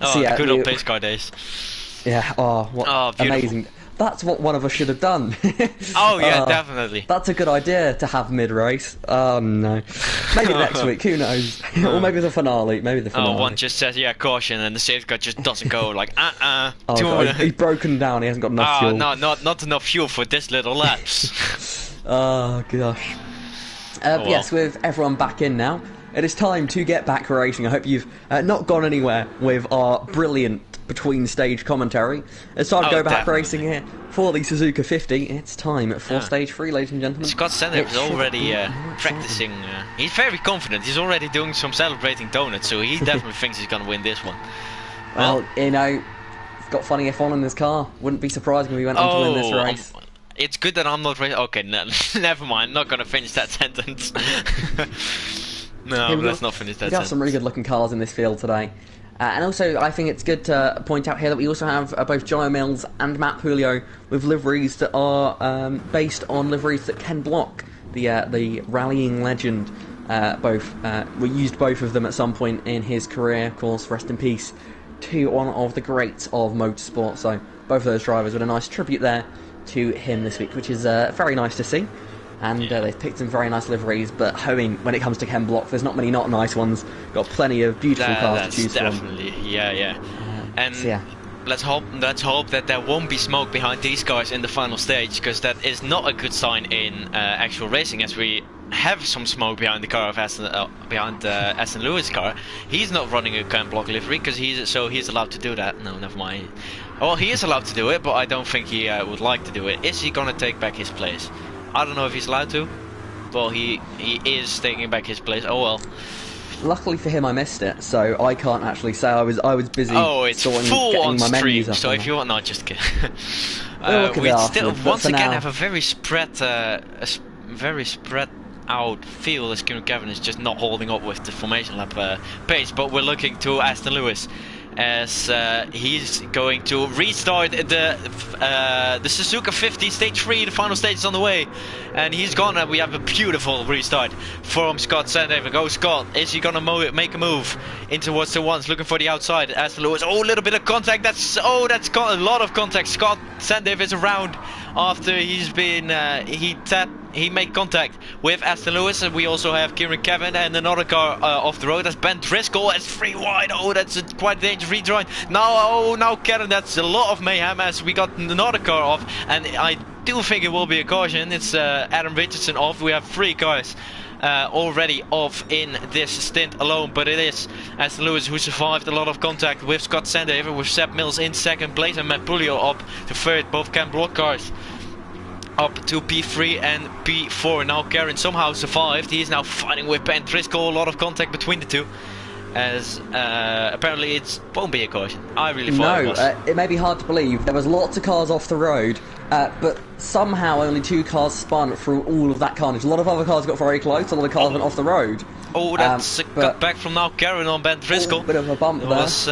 Good old pace car days. Yeah, amazing. That's what one of us should have done. Oh yeah, definitely. That's a good idea to have mid-race. Oh no. Maybe next week, who knows? Or maybe the finale. Oh, one just says, yeah, caution, and the safety car just doesn't go, like, Oh, God, he's broken down, he hasn't got enough fuel. No, not enough fuel for this little laps. Oh, gosh. Well. Yes, with everyone back in now, it is time to get back racing. I hope you've not gone anywhere with our brilliant between-stage commentary. It's time to go back racing here for the Suzuka 50. It's time for stage 3, ladies and gentlemen. Scott Sandover is already practicing. He's very confident. He's already doing some celebrating donuts, so he definitely thinks he's going to win this one. Well, you know, it's got funny F1 in this car. Wouldn't be surprising if we went on to win this race. It's good that I'm not racing. Okay, never mind. Not going to finish that sentence. No, let's not finish that We have some really good looking cars in this field today. And also, I think it's good to point out here that we also have both Jono Mills and Matt Pulio with liveries that are based on liveries that Ken Block, the rallying legend, we used both of them at some point in his career. Of course, rest in peace to one of the greats of motorsport. So both of those drivers with a nice tribute there to him this week, which is very nice to see. And they've picked some very nice liveries, but I mean, when it comes to Ken Block, there's not many not nice ones. Got plenty of beautiful cars to choose definitely, from. And so yeah. let's hope that there won't be smoke behind these cars in the final stage, because that is not a good sign in actual racing, as we have some smoke behind the car of Aston Lewis' car. He's not running a Ken Block livery because he's allowed to do that. No, never mind. Well, he is allowed to do it, but I don't think he would like to do it. Is he gonna take back his place? I don't know if he's allowed to. Well, he is taking back his place. Oh well. Luckily for him, I missed it, so I can't actually say I was busy. Oh, it's full on my stream. So if you want, not just kidding. We still once again have a very spread out field, as Kevin is just not holding up with the formation lap pace. But we're looking to Aston Lewis, as he's going to restart the Suzuka 50 stage 3. The final stage is on the way, and he's gonna. We have a beautiful restart from Scott Sandaver. Go Scott! Is he gonna make a move in towards the ones, looking for the outside? Aston Lewis. Oh, a little bit of contact. That's got a lot of contact. Scott Sandaver is around after he's been he made contact with Aston Lewis, and we also have Kieran Kevin and another car off the road. That's Ben Driscoll. It's 3 wide. Oh, that's a quite dangerous rejoin. Now Kevin, that's a lot of mayhem, as we got another car off, and I do think it will be a caution. It's Adam Richardson off. We have 3 cars already off in this stint alone, but it is Aston Lewis who survived a lot of contact with Scott Sandaver, with Seb Mills in 2nd place and Matt Pulio up to 3rd. Both Ken Block cars up to P3 and P4. Now Karen somehow survived. He is now fighting with Ben Driscoll. A lot of contact between the two, as apparently it won't be a caution. I really thought it was. It may be hard to believe. There was lots of cars off the road, but somehow only 2 cars spun through all of that carnage. A lot of other cars got very close. A lot of cars went off the road. Oh, that's a cut back from now Karen on Ben Driscoll. Bit of a bump there. There was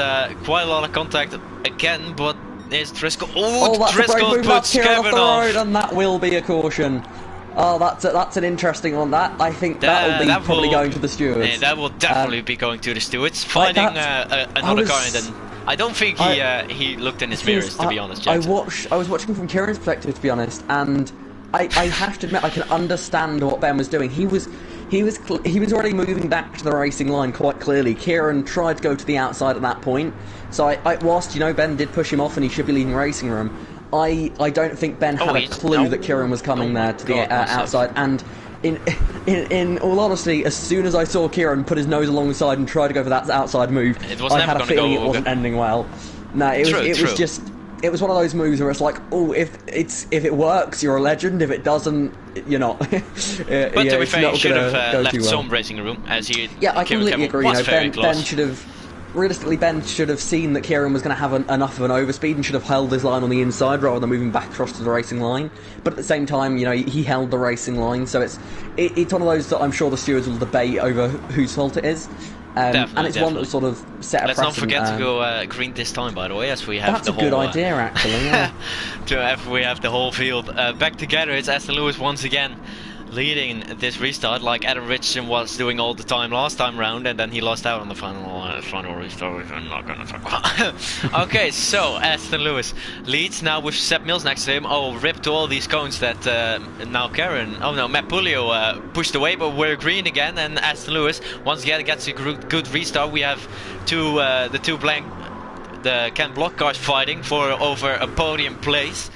quite a lot of contact again, but there's Driscoll. Oh, Driscoll puts Kevin off. Road, and that will be a caution. Oh, that's an interesting one. I think that will be probably going to the stewards. Yeah, that will definitely be going to the stewards. Finding another car, and then I don't think he looked in his mirrors, to be honest. Jackson. I was watching from Kieran's perspective, to be honest, and I have to admit I can understand what Ben was doing. He was already moving back to the racing line quite clearly. Kieran tried to go to the outside at that point, so whilst Ben did push him off and he should be leaving the racing room, I don't think Ben had a clue that Kieran was coming there to the outside. And in all honesty, as soon as I saw Kieran put his nose alongside and try to go for that outside move, I had a feeling it wasn't ending well. No, it was one of those moves where it's like, oh, if it works, you're a legend. If it doesn't, you're not. But to be fair, he should have left some racing room, as he. Yeah, I completely agree. Ben should have. Realistically, Ben should have seen that Kieran was going to have enough of an overspeed and should have held his line on the inside rather than moving back across to the racing line. But at the same time, he held the racing line, so it's one of those that I'm sure the stewards will debate over whose fault it is. And it's one that will sort of set a precedent. Let's not forget to go green this time, by the way, as we have the whole... That's a good idea, actually, yeah. We have the whole field back together. It's Aston Lewis once again leading this restart, like Adam Richardson was doing all the time last time round, and then he lost out on the final restart, which I'm not going to talk about. Okay, so Aston Lewis leads now with Seb Mills next to him. Oh, rip to all these cones that now Matt Pulio pushed away, but we're green again, and Aston Lewis once again gets a good restart. We have the Ken Block cars fighting for over a podium place.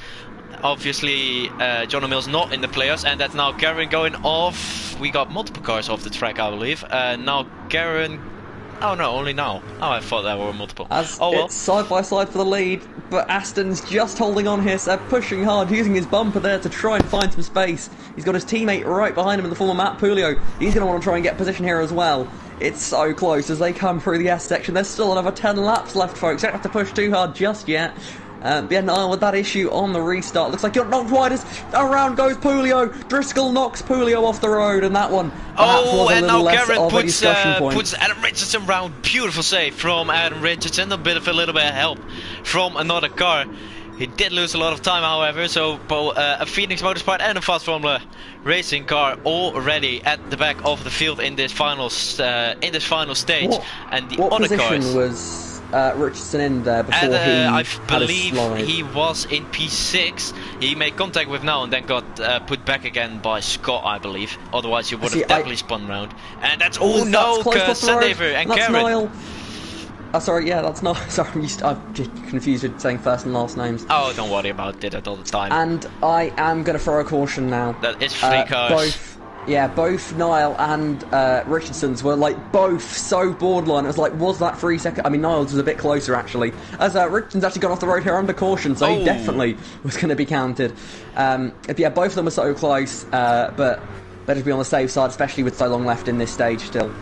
Obviously, John O'Mill's not in the playoffs, and that's now Karen going off. We got multiple cars off the track, I believe. Now Karen... Oh no, only now. Oh, I thought there were multiple. It's side by side for the lead, but Aston's just holding on here, so pushing hard, using his bumper there to try and find some space. He's got his teammate right behind him in the form of Matt Pulio. He's going to want to try and get position here as well. It's so close as they come through the S section. There's still another 10 laps left, folks. Don't have to push too hard just yet. But yeah, Niall with that issue on the restart. Looks like you're knocked wide as around goes Pulio. Driscoll knocks Pulio off the road, and that one perhaps was a and little now less Garrett of a discussion point. puts Adam Richardson round. Beautiful save from Adam Richardson. A little bit of help from another car. He did lose a lot of time, however, so a Phoenix Motorsport and a Fast Formula racing car already at the back of the field in this final stage. And the what other position cars was Richardson in there before he I had a believe slide? he was in P6. He made contact with Now and then got put back again by Scott, I believe. Otherwise, he would have definitely spun round. And that's Sandever and that's Karen. Niall. Oh, sorry, yeah, that's not. Sorry, I'm just confused with saying first and last names. Oh, don't worry about it all the time. And I am going to throw a caution now. That is 3 cars. Both Niall and Richardson's were like both so borderline. It was like, was that 3 seconds? I mean, Niall's was a bit closer actually, as Richardson's actually gone off the road here under caution, so he definitely was going to be counted. Yeah, both of them were so close, but better to be on the safe side, especially with so long left in this stage still.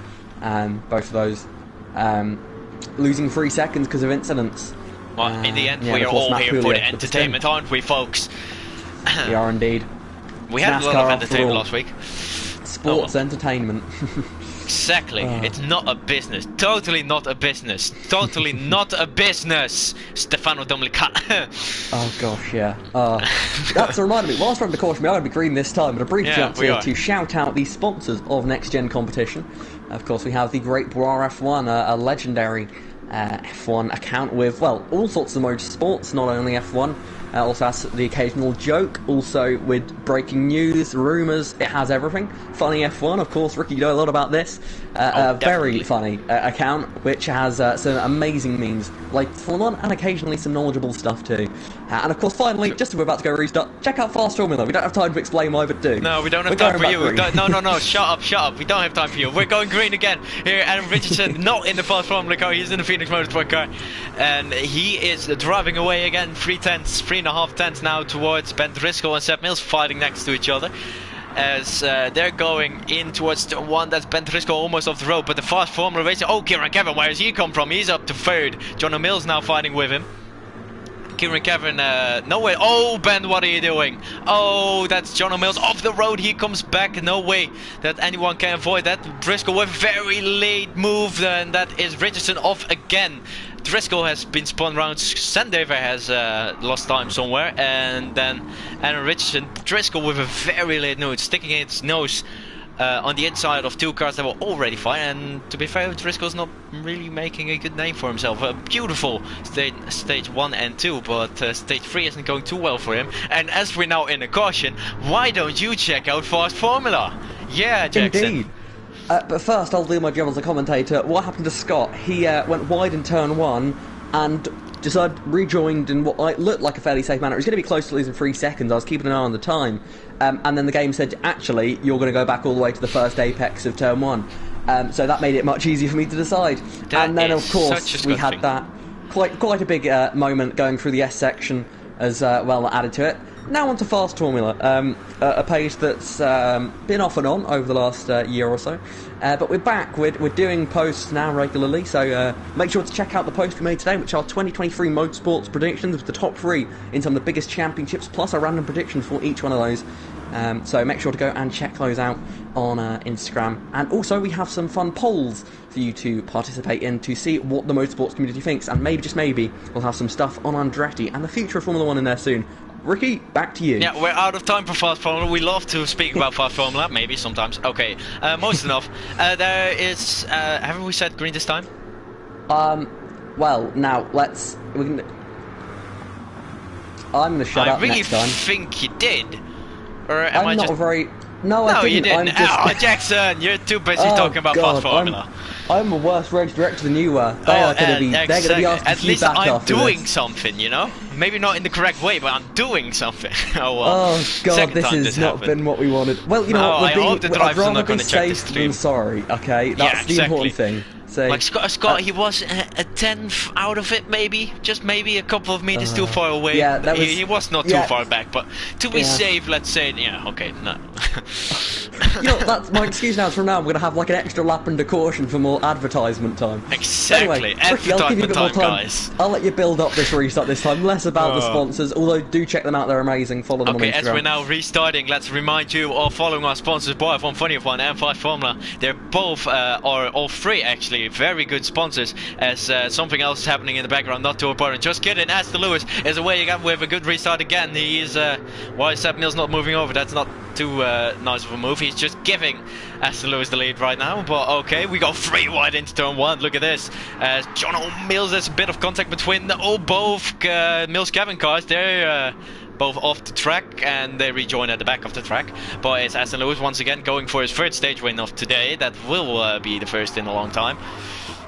Both of those. Losing 3 seconds because of incidents. Well, in the end, yeah, we are all Matt here Puglia for the entertainment, aren't we, folks? We are indeed. We had a lot of entertainment last week. Sports entertainment. Exactly. It's not a business. Totally not a business. Totally not a business. Stefano Domlica. Oh gosh, yeah. That's a reminder me. Whilst we're on the caution, we are going to be green this time, but a brief chance here to shout out the sponsors of Next Gen competition. Of course, we have the Great Bois F1, a legendary F1 account with, well, all sorts of motorsports, not only F1. Also has the occasional joke, also with breaking news, rumours, it has everything. Funny F1, of course, Ricky, you know a lot about this. A very funny account, which has some amazing memes, like Formula 1, and occasionally some knowledgeable stuff too. And of course, finally, just as we're about to go restart, check out Fast Formula. We don't have time to explain why, but do. No, we don't have time for you. No, shut up. We don't have time for you. We're going green again. Here, Adam Richardson, not in the Fast Formula car, he's in the Phoenix Motorsport car. And he is driving away again, 3.5 tenths now towards Ben Driscoll and Seth Mills, fighting next to each other. As they're going in towards the one that's Ben Driscoll almost off the road, but the Fast Formula racing. Oh, Kieran Kevin, where does he come from? He's up to third. John O'Mill's now fighting with him. Kieran Kevin, no way. Oh, Ben, what are you doing? Oh, that's John O'Mill's off the road. He comes back. No way that anyone can avoid that. Driscoll with very late move, and that is Richardson off again. Driscoll has been spun around. Sandever has lost time somewhere, and then Aaron Richardson. Driscoll with a very late nose, sticking its nose on the inside of 2 cars that were already fine. And to be fair, Driscoll's not really making a good name for himself. A beautiful stage 1 and 2, but stage 3 isn't going too well for him. And as we're now in a caution, why don't you check out Fast Formula? Yeah, Jackson. Indeed. But first, I'll do my job as a commentator. What happened to Scott? He went wide in turn 1 and decided rejoined in what looked like a fairly safe manner. He was going to be close to losing 3 seconds. I was keeping an eye on the time. And then the game said, actually, you're going to go back all the way to the first apex of turn 1. So that made it much easier for me to decide. And then, of course, we had that quite a big moment going through the S section as well that added to it. Now on to Fast Formula, a page that's been off and on over the last year or so. But we're back, we're doing posts now regularly, so make sure to check out the post we made today, which are 2023 Motorsports predictions with the top 3 in some of the biggest championships, plus a random prediction for each one of those. So make sure to go and check those out on Instagram. And also we have some fun polls for you to participate in to see what the motorsports community thinks, and maybe, just maybe, we'll have some stuff on Andretti and the future of Formula 1 in there soon. Ricky, back to you. Yeah, we're out of time for Fast Formula. We love to speak about Fast Formula, maybe sometimes. Okay, most enough. There is, haven't we said green this time? Well, now, I'm going to shut up next time. I really think you did. Or am I not just... a very... No, I didn't. You didn't. Oh, Jackson, you're too busy talking about Fast Formula. I'm a worse race director than you were. They're going to be asking at least I'm doing something, you know? Maybe not in the correct way, but I'm doing something. Oh, well. Oh, God, this has not been what we wanted. Well, you know what? I hope the drivers are not going to check the stream. I'm sorry, okay? That's the important thing. So, like Scott, he was a tenth out of it, maybe, just maybe a couple of meters too far away. Yeah, that was, he was not too far back, but to be safe, let's say, yeah, okay, no. You know, that's my excuse now. From now, I'm going to have like an extra lap under caution for more advertisement time. Exactly, Anyway, Ricky, I'll give you a bit more time. guys. I'll let you build up this restart this time. Less about the sponsors, although do check them out. They're amazing. Follow them on Instagram. Okay, as we're now restarting, let's remind you of following our sponsors, Boy F1, Funny F1, and 5 Formula. They're both, or all three actually, very good sponsors. As something else is happening in the background, not too important. Just kidding. Aston Lewis is away again with a good restart again. He is. Why is Seb Mills not moving over? That's not too nice of a move. He's just giving Aston Lewis the lead right now. But okay, we go 3 wide into turn 1. Look at this. John O'Mills, there's a bit of contact between both Mills-Kevin cars. They're both off the track and they rejoin at the back of the track. But it's Aston Lewis once again going for his 3rd stage win of today. That will be the first in a long time.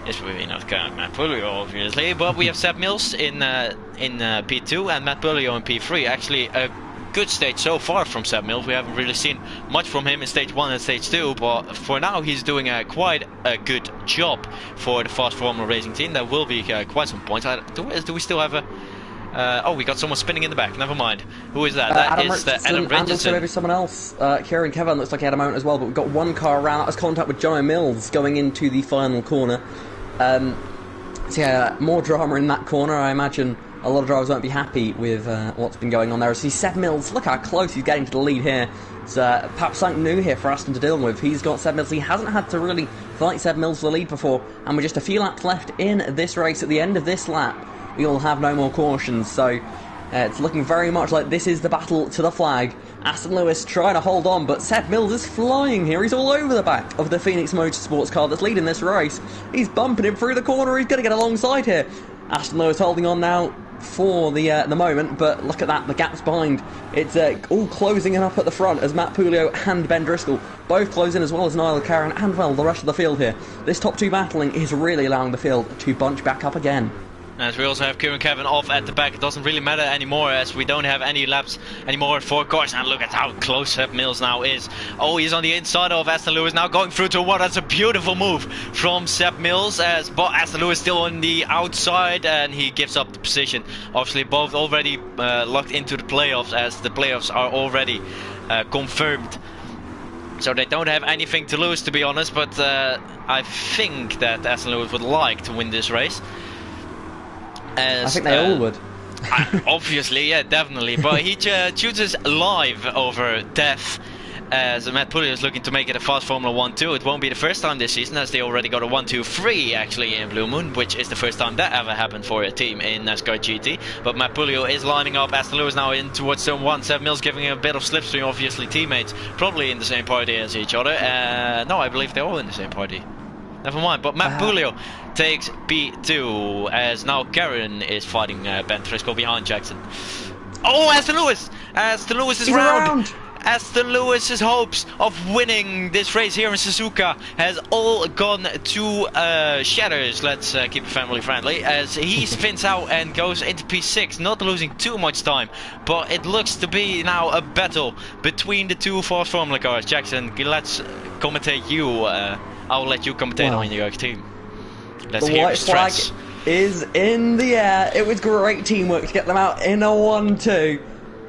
It's really not Matt Pulio, obviously, but we have Seb Mills in P2 and Matt Pulio in P3. Actually, a good stage so far from Seb Mills. We haven't really seen much from him in stage 1 and stage 2, but for now he's doing quite a good job for the Fast Formula Racing team. There will be quite some points. Do we still have a... oh, we got someone spinning in the back. Never mind. Who is that? That is Adam Richardson. And also maybe someone else. Kieran Kevin looks like he had a moment as well, but we've got one car around. That was contact with John O'Mills going into the final corner. So yeah, more drama in that corner. I imagine a lot of drivers won't be happy with what's been going on there. See Seb Mills, look how close he's getting to the lead here. It's perhaps something new here for Aston to deal with. He's got Seb Mills. He hasn't had to really fight Seb Mills for the lead before, and with just a few laps left in this race, at the end of this lap, we will have no more cautions. So it's looking very much like this is the battle to the flag. Aston Lewis trying to hold on, but Seb Mills is flying here. He's all over the back of the Phoenix Motorsports car that's leading this race. He's bumping him through the corner. He's going to get alongside here. Aston Lewis holding on now for the moment, but look at that, the gap's behind. It's all closing in up at the front as Matt Pulio and Ben Driscoll both close in, as well as Niall Caron and, well, the rest of the field here. This top 2 battling is really allowing the field to bunch back up again. As we also have Kieran Kevin off at the back. It doesn't really matter anymore as we don't have any laps anymore for cars. And look at how close Seb Mills now is. Oh, he's on the inside of Aston Lewis now, going through to 1. That's a beautiful move from Seb Mills. But Aston Lewis still on the outside and he gives up the position. Obviously both already locked into the playoffs, as the playoffs are already confirmed. So they don't have anything to lose, to be honest. But I think that Aston Lewis would like to win this race. I think they all would. Obviously, yeah, definitely. But he chooses live over death, as Matt Pulio is looking to make it a Fast Formula 1-2. It won't be the first time this season, as they already got a 1-2-3 actually in Blue Moon, which is the first time that ever happened for a team in NASCAR GT. But Matt Pulio is lining up. Aston Lewis now in towards turn 1. Seb Mills giving him a bit of slipstream, obviously teammates, probably in the same party as each other. No, I believe they're all in the same party. Never mind, but Matt Pulio takes P2 as now Karen is fighting Ben Driscoll behind Jackson. Oh, Aston Lewis! Aston Lewis is round! Aston Lewis's hopes of winning this race here in Suzuka has all gone to shatters. Let's keep it family friendly, as he spins out and goes into P6, not losing too much time. But it looks to be now a battle between the 2 Fast Formula cars. Jackson, let's commentate you. I'll let you commentate on your team. Let's the hear white flag is in the air. It was great teamwork to get them out in a 1-2.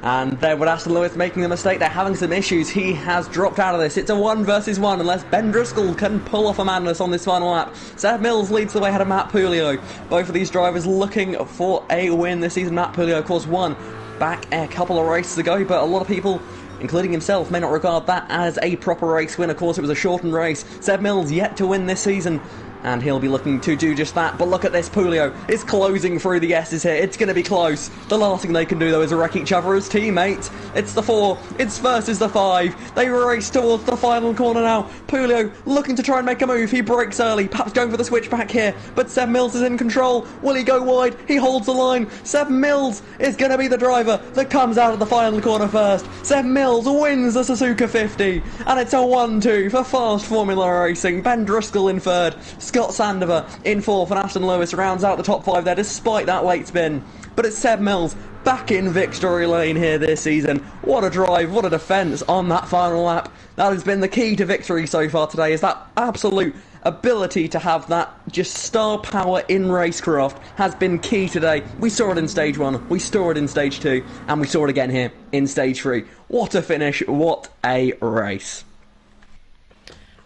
And there with Aston Lewis making the mistake, they're having some issues. He has dropped out of this. It's a 1 versus 1 unless Ben Driscoll can pull off a madness on this final lap. Seb Mills leads the way ahead of Matt Pulio. Both of these drivers looking for a win this season. Matt Pulio, of course, won back a couple of races ago, but a lot of people, including himself, may not regard that as a proper race win. Of course, it was a shortened race. Seb Mills yet to win this season, and he'll be looking to do just that. But look at this, Pulio is closing through the S's here. It's going to be close. The last thing they can do, though, is wreck each other as teammates. It's the 4, it's versus the 5. They race towards the final corner now. Pulio looking to try and make a move. He breaks early, perhaps going for the switchback here. But Seb Mills is in control. Will he go wide? He holds the line. Seb Mills is going to be the driver that comes out of the final corner first. Seb Mills wins the Suzuka 50. And it's a 1-2 for Fast Formula Racing. Ben Driscoll in 3rd. Scott Sandover in fourth, and Ashton Lewis rounds out the top 5 there despite that late spin. But it's Seb Mills back in victory lane here this season. What a drive, what a defence on that final lap. That has been the key to victory so far today, is that absolute ability to have that just star power in racecraft has been key today. We saw it in stage 1, we saw it in stage 2, and we saw it again here in stage 3. What a finish, what a race.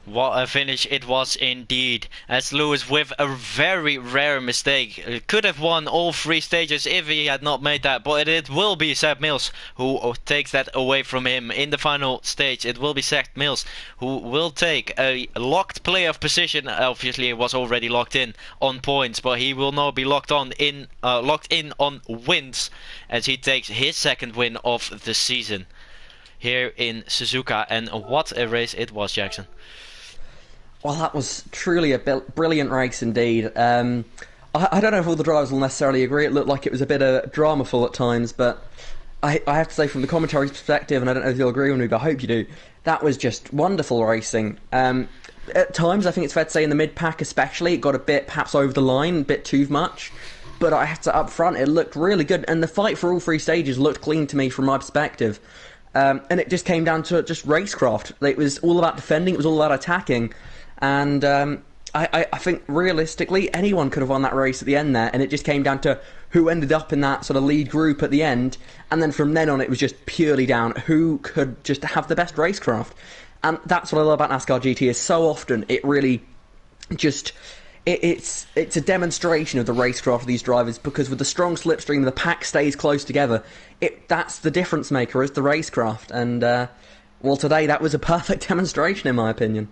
What a finish it was indeed, as Lewis, with a very rare mistake, could have won all 3 stages if he had not made that, but it will be Seb Mills who takes that away from him in the final stage. It will be Seb Mills who will take a locked playoff position. Obviously it was already locked in on points, but he will now be locked in on wins, as he takes his 2nd win of the season here in Suzuka. And what a race it was, Jackson. Well, that was truly a brilliant race indeed. I don't know if all the drivers will necessarily agree. It looked like it was a bit dramaful at times, but I have to say, from the commentary perspective, and I don't know if you'll agree with me, but I hope you do, that was just wonderful racing. At times, I think it's fair to say in the mid-pack especially, it got a bit perhaps over the line, a bit too much. But I have to, up front, it looked really good, and the fight for all 3 stages looked clean to me from my perspective. And it just came down to just racecraft. It was all about defending, it was all about attacking. And I think realistically anyone could have won that race at the end there, and it just came down to who ended up in that sort of lead group at the end, and then from then on it was just purely down who could just have the best racecraft. And that's what I love about NASCAR GT, is so often it really just it's a demonstration of the racecraft of these drivers, because with the strong slipstream the pack stays close together. That's the difference maker, is the racecraft, and well, today that was a perfect demonstration in my opinion.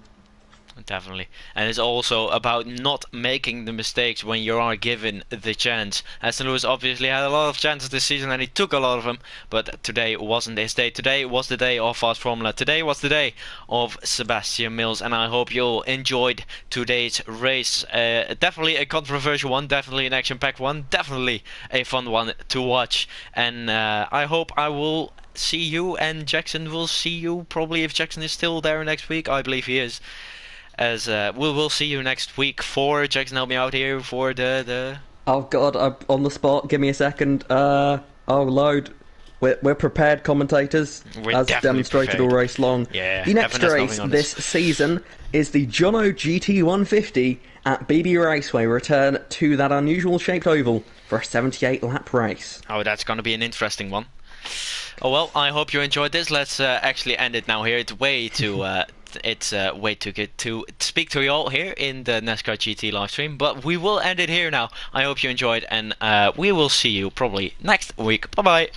Definitely. And it's also about not making the mistakes when you are given the chance. Aston Lewis obviously had a lot of chances this season, and he took a lot of them, but today wasn't his day. Today was the day of Fast Formula. Today was the day of Sebastian Mills, and I hope you all enjoyed today's race. Definitely a controversial one, definitely an action-packed one, definitely a fun one to watch, and I hope I will see you, and Jackson will see you probably, if Jackson is still there next week. I believe he is. As we will see you next week for Jackson. Help me out here for the. Oh God, I'm on the spot. Give me a second. Oh load. We're prepared commentators, as demonstrated prepared all race long. Yeah. The next race this season is the Jono GT150 at BB Raceway. Return to that unusual shaped oval for a 78 lap race. Oh, that's going to be an interesting one. Oh well, I hope you enjoyed this. Let's actually end it now here. It's way too good to speak to you all here in the NASCAR GT live stream, but we will end it here now. I hope you enjoyed, and we will see you probably next week. Bye bye.